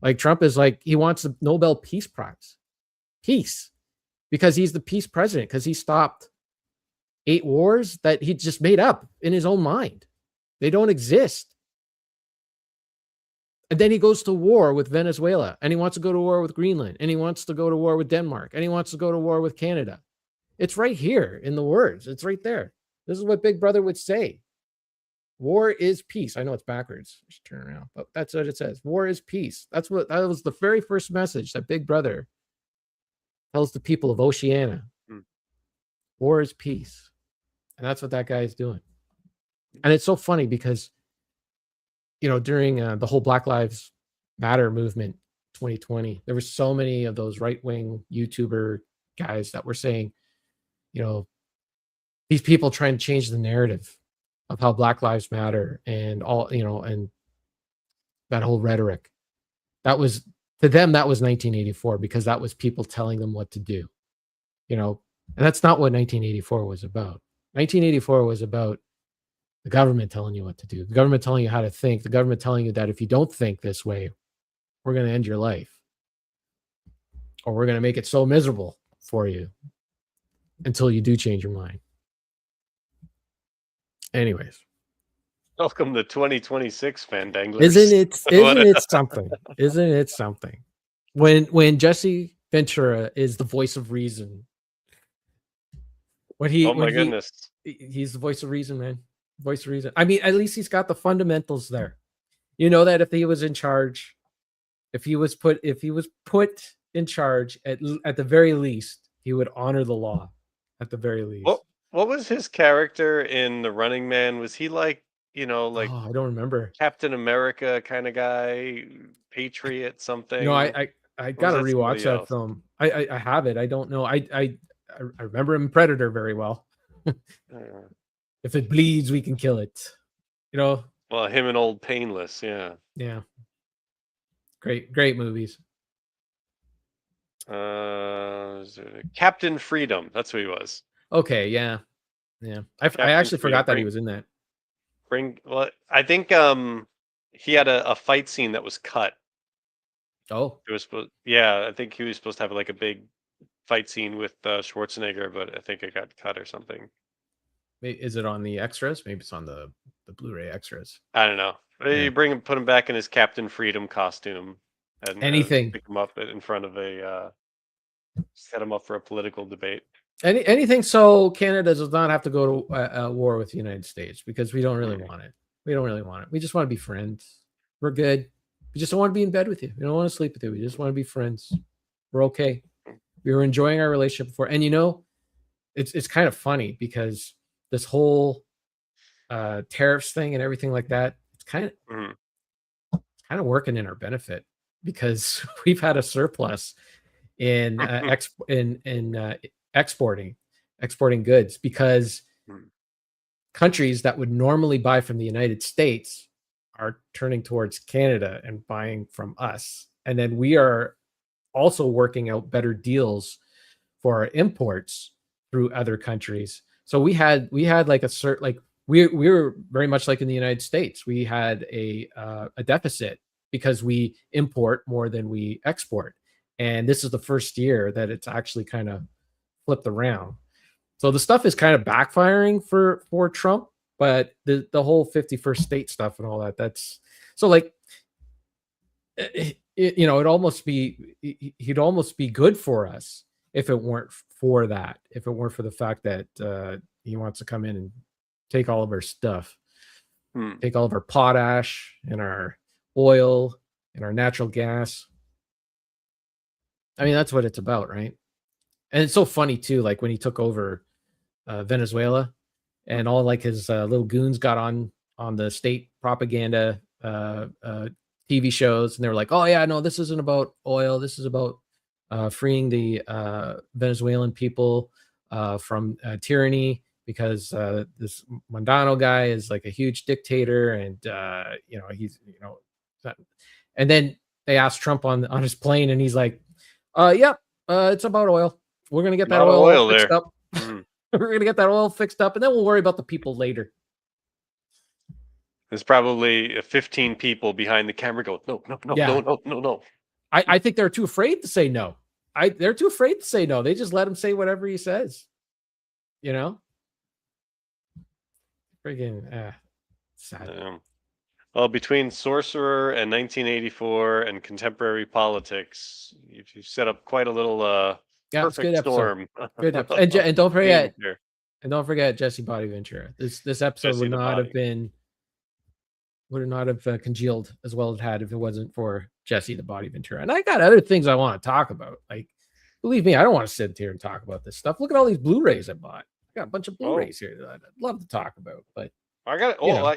Like Trump is like, he wants the Nobel Peace Prize. Peace. Because he's the peace president, because he stopped 8 wars that he just made up in his own mind. They don't exist. And then he goes to war with Venezuela, and he wants to go to war with Greenland, and he wants to go to war with Denmark, and he wants to go to war with Canada. It's right here in the words. It's right there. This is what Big Brother would say. War is peace. I know it's backwards. I should turn around, but that's what it says. War is peace. That was the very first message that Big Brother tells the people of Oceania. War is peace. And that's what that guy is doing. And it's so funny because, during the whole Black Lives Matter movement, 2020, there were so many of those right-wing YouTuber guys that were saying, these people trying to change the narrative of how Black Lives Matter and all, and that whole rhetoric. That was, to them, that was 1984, because that was people telling them what to do, and that's not what 1984 was about. 1984 was about the government telling you what to do, the government telling you how to think, the government telling you that if you don't think this way, we're going to end your life, or we're going to make it so miserable for you until you do change your mind. Anyways, welcome to 2026, Fandango. Isn't it something? Isn't it something? When Jesse Ventura is the voice of reason. Goodness. He's the voice of reason, man. Voice of reason. I mean, at least he's got the fundamentals there. That if he was in charge, if he was put in charge, at the very least, he would honor the law. At the very least. What was his character in The Running Man? Was he like, I don't remember. Captain America kind of guy, Patriot something? I gotta rewatch that film. I have it. I don't know. I remember him in Predator very well. If it bleeds, we can kill it. Well, him and Old Painless, yeah. Yeah. Great movies. Captain Freedom. That's who he was. Okay, yeah. I actually forgot that he was in that. I think he had a fight scene that was cut. Oh, it was I think he was supposed to have like a big fight scene with Schwarzenegger, but I think it got cut or something. Is it on the extras? Maybe it's on the Blu-ray extras. I don't know. You put him back in his Captain Freedom costume, and anything. Pick him up in front of set him up for a political debate. Anything so Canada does not have to go to war with the United States, because we don't really want it. We don't really want it. We just want to be friends. We're good. We just don't want to be in bed with you. We don't want to sleep with you. We just want to be friends. We're okay. We were enjoying our relationship before. And it's kind of funny because this whole tariffs thing and everything like that, it's kind of working in our benefit, because we've had a surplus in exporting goods, because countries that would normally buy from the United States are turning towards Canada and buying from us. And then we are also working out better deals for our imports through other countries. So we had like we were very much like in the United States. We had a deficit because we import more than we export. and this is the first year that it's actually kind of flipped around. So the stuff is kind of backfiring for Trump, but the whole 51st state stuff and all that, that's so like it'd almost be he'd almost be good for us if it weren't for that, if it weren't for the fact that he wants to come in and take all of our stuff, take all of our potash and our oil and our natural gas. I mean, that's what it's about, right? And it's so funny too, like when he took over Venezuela, and all like his little goons got on the state propaganda TV shows, and they were like, "Oh yeah, no, this isn't about oil. This is about freeing the Venezuelan people from tyranny, because this Mandano guy is like a huge dictator, and he's and then they asked Trump on his plane, and he's like, it's about oil. We're gonna get that oil fixed up. We're gonna get that oil fixed up, and then we'll worry about the people later." There's probably 15 people behind the camera going, no. I think they're too afraid to say no. They're too afraid to say no. They just let him say whatever he says. Friggin' sad. Well, between Sorcerer and 1984 and contemporary politics, you've set up quite a little perfect storm. Good episode. And don't forget, Jesse Body Ventura. This episode Jesse would not have congealed as well as it had if it wasn't for Jesse the Body Ventura. And I got other things I want to talk about. Like, believe me, I don't want to sit here and talk about this stuff. Look at all these Blu-rays I bought. I got a bunch of Blu-rays here that I'd love to talk about. But I got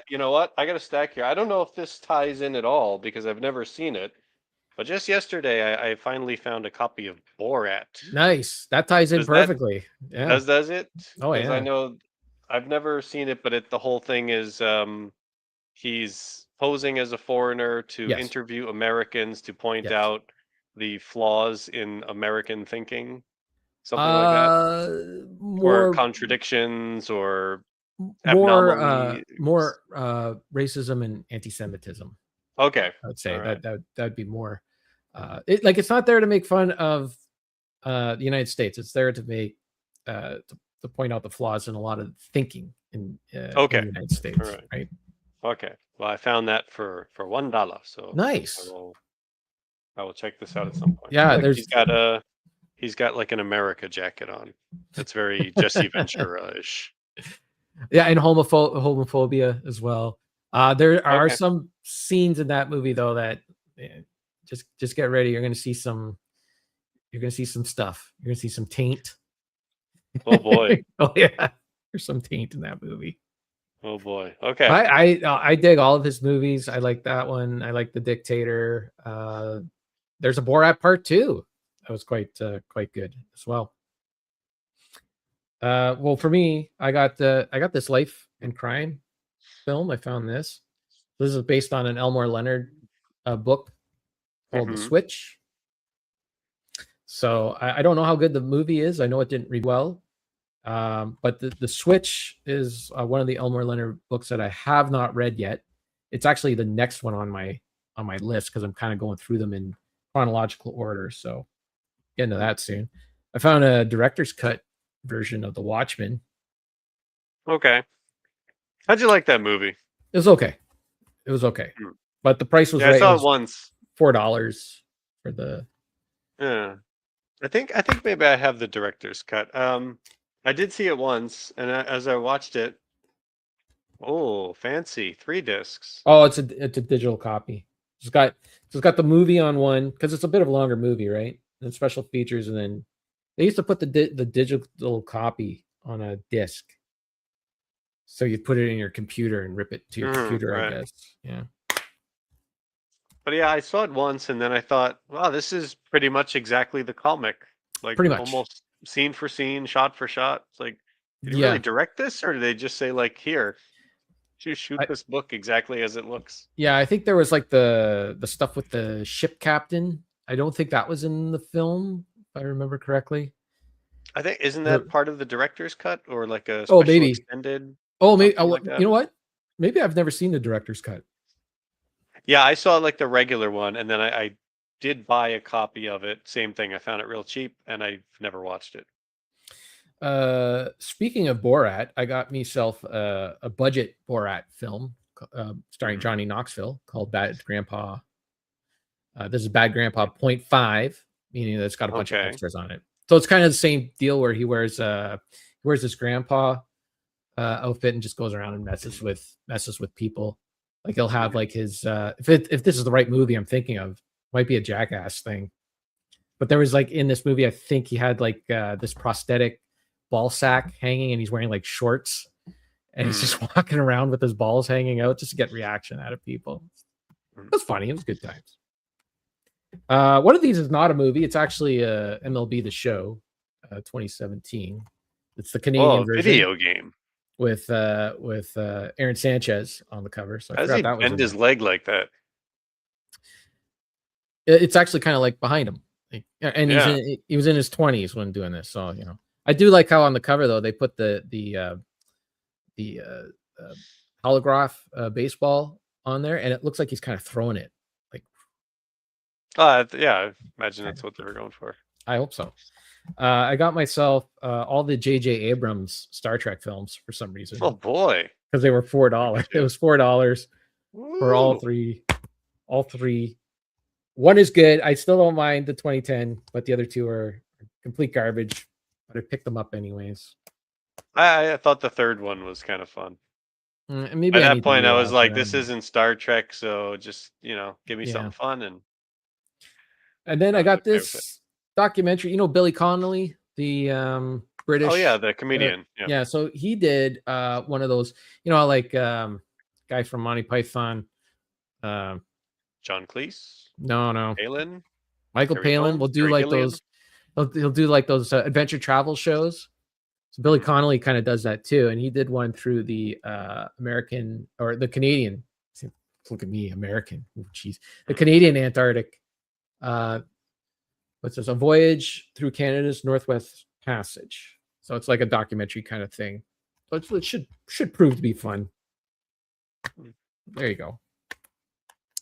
you know what? I got a stack here. I don't know if this ties in at all because I've never seen it. But just yesterday, I finally found a copy of Borat. Nice. That ties in perfectly. Does it? Oh yeah. I know I've never seen it, but the whole thing is he's posing as a foreigner to interview Americans to point out the flaws in American thinking, something like that, or contradictions, or more racism and anti-Semitism. Okay, I would say that'd be more. It's not there to make fun of the United States. It's there to make to point out the flaws in a lot of thinking in the United States. Right. Okay. Well, I found that for $1. So nice. I will check this out at some point. Yeah, he's got like an America jacket on. That's very Jesse Ventura-ish. Yeah, and homophobia as well. There are some scenes in that movie though that just get ready. You're gonna see some stuff. You're gonna see some taint. Oh boy. Oh yeah. There's some taint in that movie. Oh boy. Okay. I dig all of his movies. I like that one. I like The Dictator. There's a Borat Part 2. That was quite good as well. Well, for me, I got this Life and Crime film. I found this. This is based on an Elmore Leonard book called The Switch. So I don't know how good the movie is. I know it didn't read well. But the Switch is one of the Elmore Leonard books that I have not read yet. It's actually the next one on my list because I'm kind of going through them in chronological order. So get into that soon. I found a director's cut version of The Watchmen. Okay. How'd you like that movie? It was okay. But the price was right. I saw it once. $4 for the. Yeah. I think maybe I have the director's cut. I did see it once, and as I watched it, oh, fancy 3 discs. Oh, it's a digital copy. It's got the movie on one because it's a bit of a longer movie, right? And special features, and then they used to put the digital copy on a disc, so you put it in your computer and rip it to your computer, right. I guess. Yeah. But yeah, I saw it once, and then I thought, wow, this is pretty much exactly the comic, like pretty much almost scene for scene, shot for shot. It's like, did you really direct this, or did they just say like, here, shoot this book exactly as it looks? Yeah, I think there was like the stuff with the ship captain. I don't think that was in the film, if I remember correctly. I think isn't that part of the director's cut or like a special extended? Oh, maybe. Like you know what? Maybe I've never seen the director's cut. Yeah, I saw like the regular one, and then I did buy a copy of it. Same thing. I found it real cheap, and I've never watched it. Speaking of Borat, I got myself a budget Borat film starring Johnny Knoxville called Bad Grandpa. This is Bad Grandpa 0.5, meaning that it's got a bunch of extras on it. So it's kind of the same deal where he wears this grandpa outfit and just goes around and messes with people. Like he'll have like his if this is the right movie I'm thinking of, might be a Jackass thing. But there was like in this movie, I think he had like this prosthetic ball sack hanging, and he's wearing like shorts, and he's just walking around with his balls hanging out just to get reaction out of people. It was funny. It was good times. One of these is not a movie. It's actually MLB The Show, 2017. It's the Canadian version. Video game with Aaron Sanchez on the cover. So how does he bend his leg like that? It's actually kind of like behind him, and he was in his 20s when doing this. So I do like how on the cover though they put the holograph baseball on there, and it looks like he's kind of throwing it. I imagine that's what they were going for. I hope so. I got myself all the J.J. Abrams Star Trek films for some reason. Oh boy, because they were $4. It was $4 for all three. All three. One is good. I still don't mind the 2010, but the other two are complete garbage. But I picked them up anyways. I thought the third one was kind of fun. Maybe at that point, I was like, "This isn't Star Trek, so just give me something fun." And then I got this documentary. Billy Connolly, the British. Oh yeah, the comedian. Yeah. So he did one of those. Like guy from Monty Python. John Cleese. No. Palin. Michael Palin will do like those. He'll do like those adventure travel shows. So Billy Connolly kind of does that too, and he did one through the American or the Canadian. Look at me, American. Oh, geez, the Canadian Antarctic. What's this? A voyage through Canada's Northwest Passage. So it's like a documentary kind of thing. But it should prove to be fun. There you go.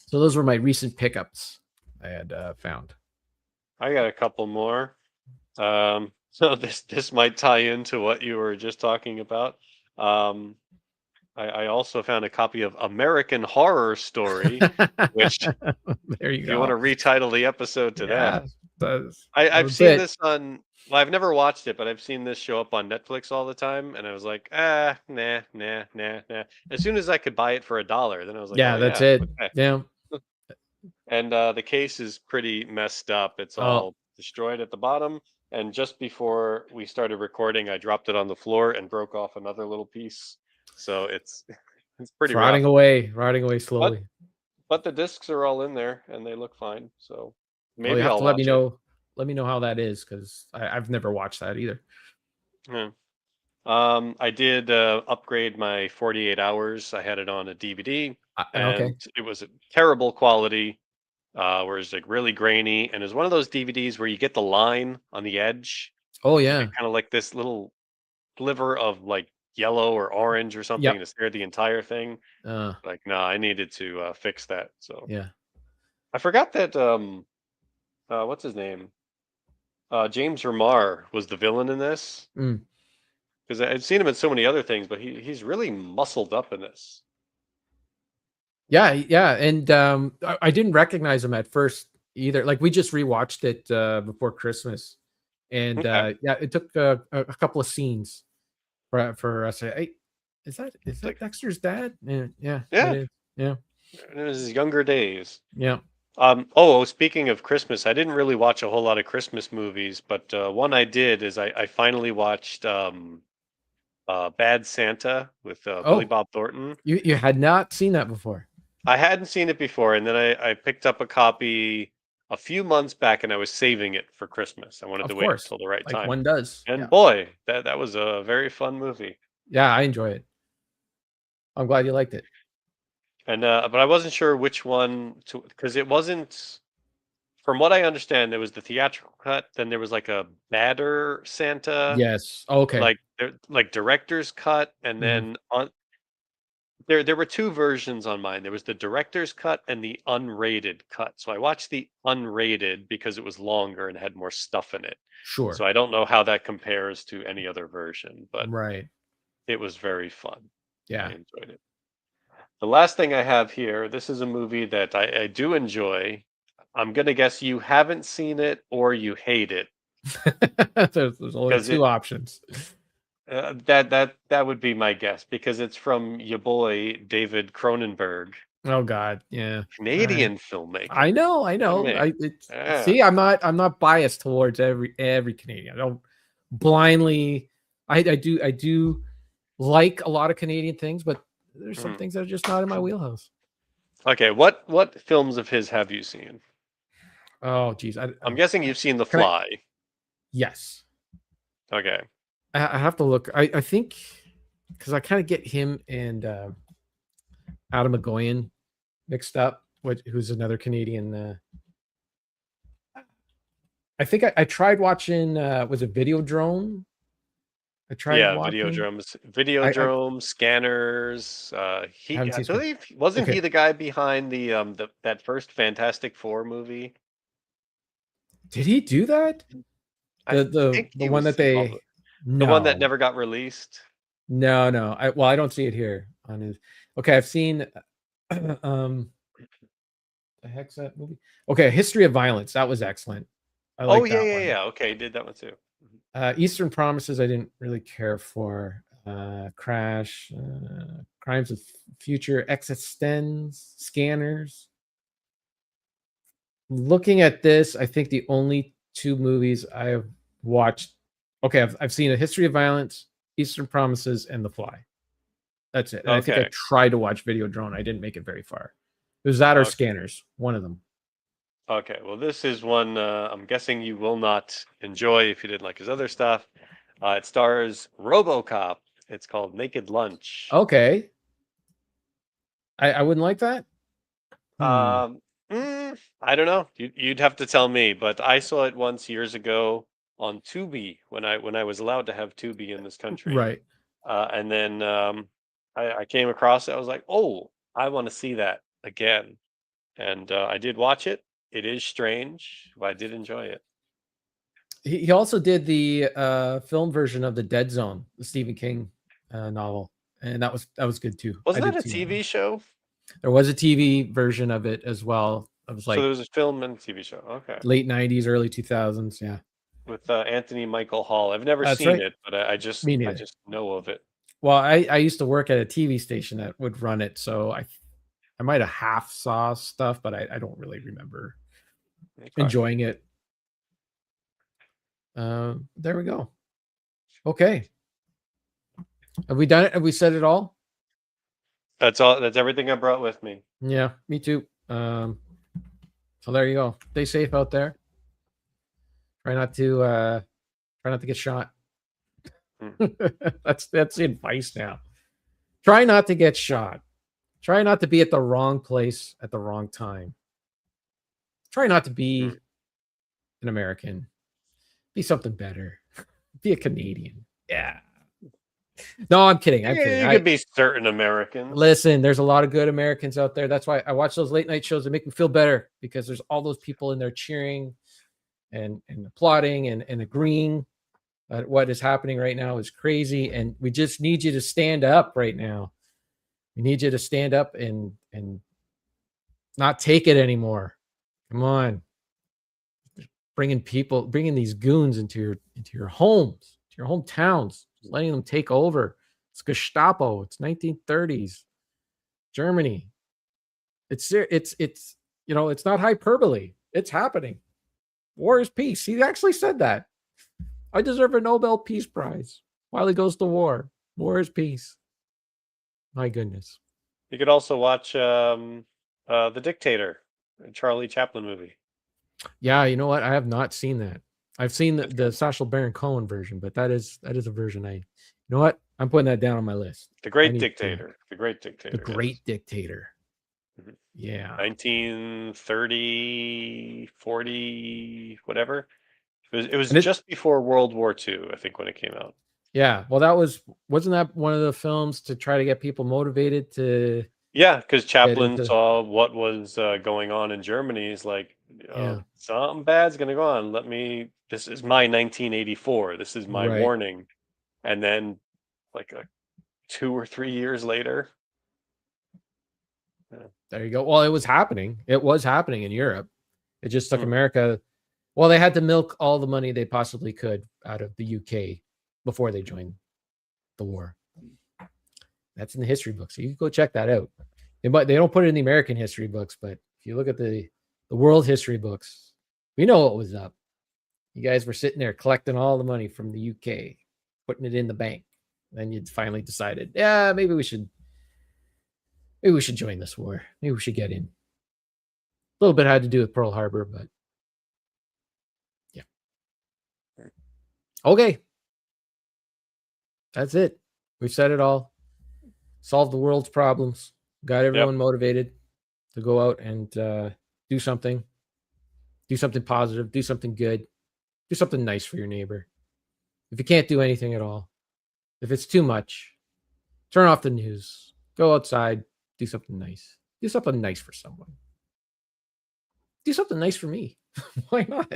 So those were my recent pickups I had found. I got a couple more. So this might tie into what you were just talking about. I also found a copy of American Horror Story, which there you go. You want to retitle the episode to that? I've seen this on. Well, I've never watched it, but I've seen this show up on Netflix all the time, and I was like, nah. As soon as I could buy it for $1, then I was like, that's it. Okay. Yeah. And the case is pretty messed up. It's all destroyed at the bottom. And just before we started recording, I dropped it on the floor and broke off another little piece. So it's pretty rotting away slowly. But the discs are all in there and they look fine. So maybe I'll let me know. Let me know how that is, because I've never watched that either. Yeah. I did upgrade my 48 hours. I had it on a DVD, and it was a terrible quality. Where it's like really grainy, and it's one of those DVDs where you get the line on the edge. Oh yeah, kind of like this little sliver of like yellow or orange or something to stare the entire thing. Like, no, I needed to fix that. So yeah, I forgot that. What's his name? James Remar was the villain in this. Because I've seen him in so many other things, but he's really muscled up in this. Yeah, and I didn't recognize him at first either. Like we just rewatched it before Christmas, and it took a couple of scenes for us. Hey, is that Dexter's dad? Yeah. It was his younger days. Yeah. Speaking of Christmas, I didn't really watch a whole lot of Christmas movies, but one I did is I finally watched Bad Santa with Billy Bob Thornton. You had not seen that before? I hadn't seen it before, and then I picked up a copy a few months back, and I was saving it for Christmas. I wanted to wait until the right time. One does. And boy, that was a very fun movie. Yeah, I enjoy it. I'm glad you liked it. And but I wasn't sure which one to, because it wasn't. From what I understand, there was the theatrical cut. Then there was like a badder Santa. Yes. Okay. Like director's cut, and then there were two versions on mine. There was the director's cut and the unrated cut. So I watched the unrated because it was longer and had more stuff in it. Sure. So I don't know how that compares to any other version, but Right. it was very fun. I Yeah. enjoyed it. The last thing I have here, this is a movie that I do enjoy. I'm gonna guess you haven't seen it or you hate it. There's only 'Cause two options. That would be my guess because it's from your boy David Cronenberg, Oh God, yeah. Canadian filmmaker. I know. Me. Yeah. See, I'm not biased towards every Canadian. I don't blindly. I do like a lot of Canadian things, but there's some things that are just not in my wheelhouse. Okay, what films of his have you seen? Oh, geez. I'm guessing you've seen The Can I- Fly. Yes. Okay. I have to look. I think because I kind of get him and Adam McGoyan mixed up, who's another Canadian. I think I tried watching. Was it Videodrome? I tried watching. Videodrome, Scanners. haven't I seen believe wasn't Okay. he the guy behind the that first Fantastic Four movie? Did he do that? I The think he one was that involved they with- the one that No. never got released. No. I don't see it here on his. Okay, I've seen. The heck's that movie? Okay, History of Violence. That was excellent. I like Oh yeah, that yeah, one. yeah. Okay, did that one too. Eastern Promises. I didn't really care for. Crash. Crimes of Future. Existenz. Scanners. Looking at this, I think the only two movies I have watched. Okay, I've seen A History of Violence, Eastern Promises, and The Fly. That's it. And I think I Okay. tried to watch Videodrome. I didn't make it very far. It was that or Okay. Scanners, one of them. Okay, well, this is one I'm guessing you will not enjoy if you didn't like his other stuff. It stars RoboCop. It's called Naked Lunch. Okay. I wouldn't like that. I don't know. You'd have to tell me, but I saw it once years ago on Tubi when I was allowed to have Tubi in this country. Right. And then I came across it. I was like, oh, I want to see that again. And I did watch it. It is strange, but I did enjoy it. He also did the film version of The Dead Zone, the Stephen King novel, and that was good too. Wasn't I that a did see TV show? There was a TV version of it as well. It was So like there was a film and TV show. Okay. late 90s, early 2000s. Yeah. With Anthony Michael Hall. I've never That's seen right. it, but I just Me neither. know of it. Well, I used to work at a TV station that would run it, so I might have half saw stuff, but I don't really remember Okay. enjoying it. There we go. Okay. Have we done it? Have we said it all? That's all. That's everything I brought with me. Yeah, me too. So there you go. Stay safe out there. Try not to get shot. That's the advice now. Try not to get shot. Try not to be at the wrong place at the wrong time. Try not to be an American. Be something better. Be a Canadian. Yeah. No, I'm kidding. I'm kidding. You could be certain Americans. Listen, there's a lot of good Americans out there. That's why I watch those late night shows that make me feel better, because there's all those people in there cheering and applauding and agreeing that what is happening right now is crazy. And we just need you to stand up right now. We need you to stand up and not take it anymore. Come on. Bringing these goons into your homes, to your hometowns, just letting them take over. It's Gestapo. It's 1930s Germany. It's it's not hyperbole. It's happening. War is peace. He actually said that. I deserve a Nobel Peace Prize while he goes to war. War is peace. My goodness. You could also watch The Dictator, a Charlie Chaplin movie. Yeah, you know what? I have not seen that. I've seen the Sacha Baron Cohen version, but that is a version you know what? I'm putting that down on my list. The Great Dictator. The Great Dictator. The Great Dictator. Mhm. Yeah. 1930, 40, whatever. It was And just before World War II, I think, when it came out. Yeah. Well, wasn't that one of the films to try to get people motivated to Yeah, because Chaplin into? saw what was going on in Germany. He's like, Yeah. something bad's gonna go on. This is my 1984. This is my Right. warning. And then, like 2 or 3 years later, There you go. Well, it was happening. It was happening in Europe. It just took Hmm. America. Well, they had to milk all the money they possibly could out of the UK before they joined the war. That's in the history books. So you can go check that out. They don't put it in the American history books, but if you look at the world history books, we know what was up. You guys were sitting there collecting all the money from the UK, putting it in the bank. Then you finally decided, yeah, maybe we should join this war. Maybe we should get in. A little bit had to do with Pearl Harbor, but yeah. Okay. That's it. We've said it all. Solved the world's problems. Got everyone motivated to go out and do something. Do something positive. Do something good. Do something nice for your neighbor. If you can't do anything at all, if it's too much, turn off the news. Go outside. Do something nice. Do something nice for someone. Do something nice for me. Why not?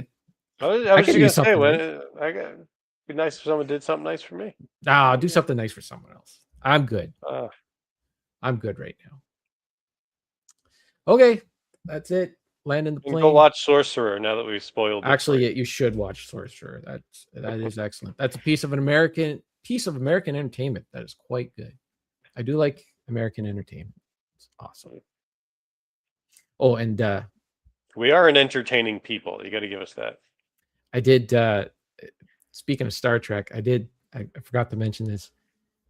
I was I just could gonna use say, something when nice. it'd be nice if someone did something nice for me. Nah, do something nice for someone else. I'm good. Uh, I'm good right now. Okay, that's it. Landing the and go plane. watch Sorcerer now that we've spoiled it. Actually, you should watch Sorcerer. That is excellent. That's a piece of American entertainment that is quite good. I do like American entertainment. It's awesome. Oh, and we are an entertaining people. You got to give us that. I did. Speaking of Star Trek, I forgot to mention this.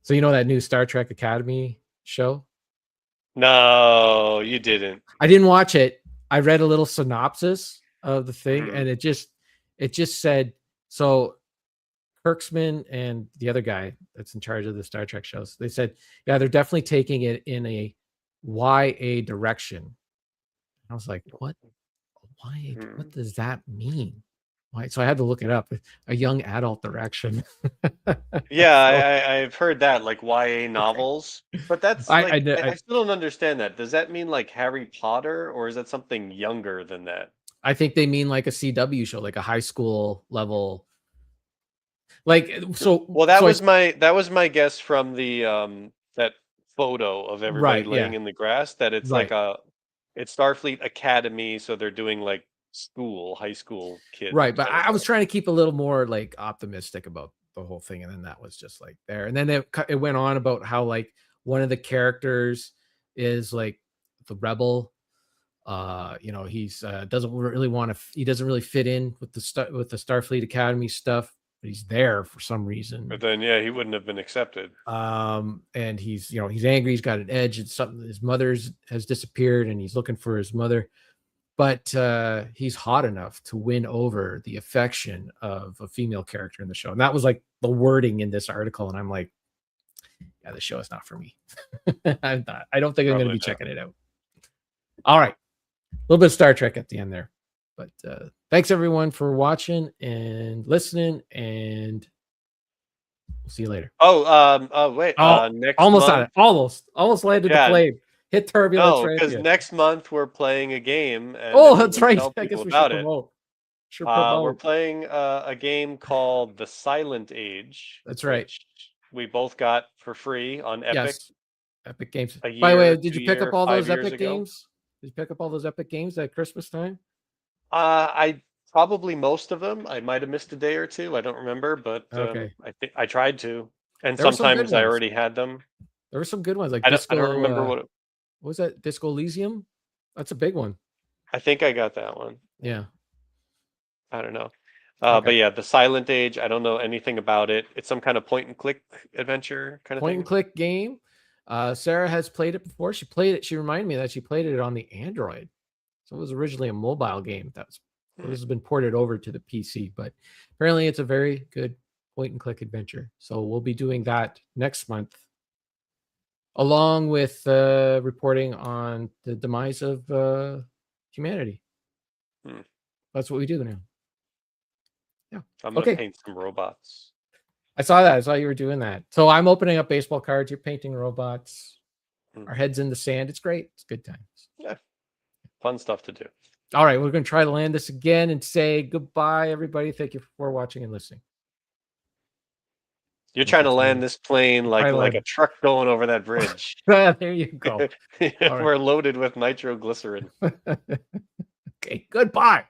So you know that new Star Trek Academy show? No, you didn't. I didn't watch it. I read a little synopsis of the thing, and it just said, so Kirksman and the other guy that's in charge of the Star Trek shows, they said, yeah, they're definitely taking it in a YA direction. I was like, what? YA? What does that mean? Why? So I had to look it up. A young adult direction. Yeah, I've heard that, like YA novels, but that's I still don't understand that. Does that mean like Harry Potter, or is that something younger than that? I think they mean like a CW show, like a high school level. Like so. Well, that was my guess from the that photo of everybody laying in the grass, that it's like it's Starfleet Academy, so they're doing like high school kids. Right, but I was trying to keep a little more like optimistic about the whole thing, and then that was just like there. And then it went on about how like one of the characters is like the rebel. He's doesn't really fit in with the Starfleet Academy stuff, but he's there for some reason. But then he wouldn't have been accepted. And he's angry, he's got an edge. It's something, his mother's has disappeared and he's looking for his mother, but he's hot enough to win over the affection of a female character in the show. And that was like the wording in this article, and I'm like, yeah, the show is not for me. I don't think I'm going to be checking it out. All right, a little bit of Star Trek at the end there, but thanks everyone for watching and listening, and we'll see you later. Wait. Next almost month, on it. Almost landed the plane. Hit turbulence. No, because next month we're playing a game. And that's right. I guess we should promote. We're playing a game called The Silent Age. That's right. We both got for free on Epic. Yes. Epic Games. By the way, did you pick up all those Epic games? Did you pick up all those Epic games at Christmas time? I probably most of them. I might have missed a day or two. I don't remember, but okay. I think I tried to, and sometimes I already had them. There were some good ones, like I don't remember what was that. Disco Elysium. That's a big one. I think I got that one. Yeah. I don't know. But yeah, The Silent Age, I don't know anything about it. It's some kind of point and click adventure kind of thing. Point and click game. Sarah has played it before. She played it. She reminded me that she played it on the Android. So it was originally a mobile game. This has been ported over to the PC, but apparently it's a very good point and click adventure. So we'll be doing that next month, along with reporting on the demise of humanity. That's what we do now. Yeah. I'm gonna paint some robots. I saw that. I saw you were doing that. So I'm opening up baseball cards. You're painting robots. Our heads in the sand. It's great. It's good times. Yeah. Fun stuff to do. All right. We're going to try to land this again and say goodbye, everybody. Thank you for watching and listening. You're trying to land this plane like a truck going over that bridge. There you go. We're loaded with nitroglycerin. Okay. Goodbye.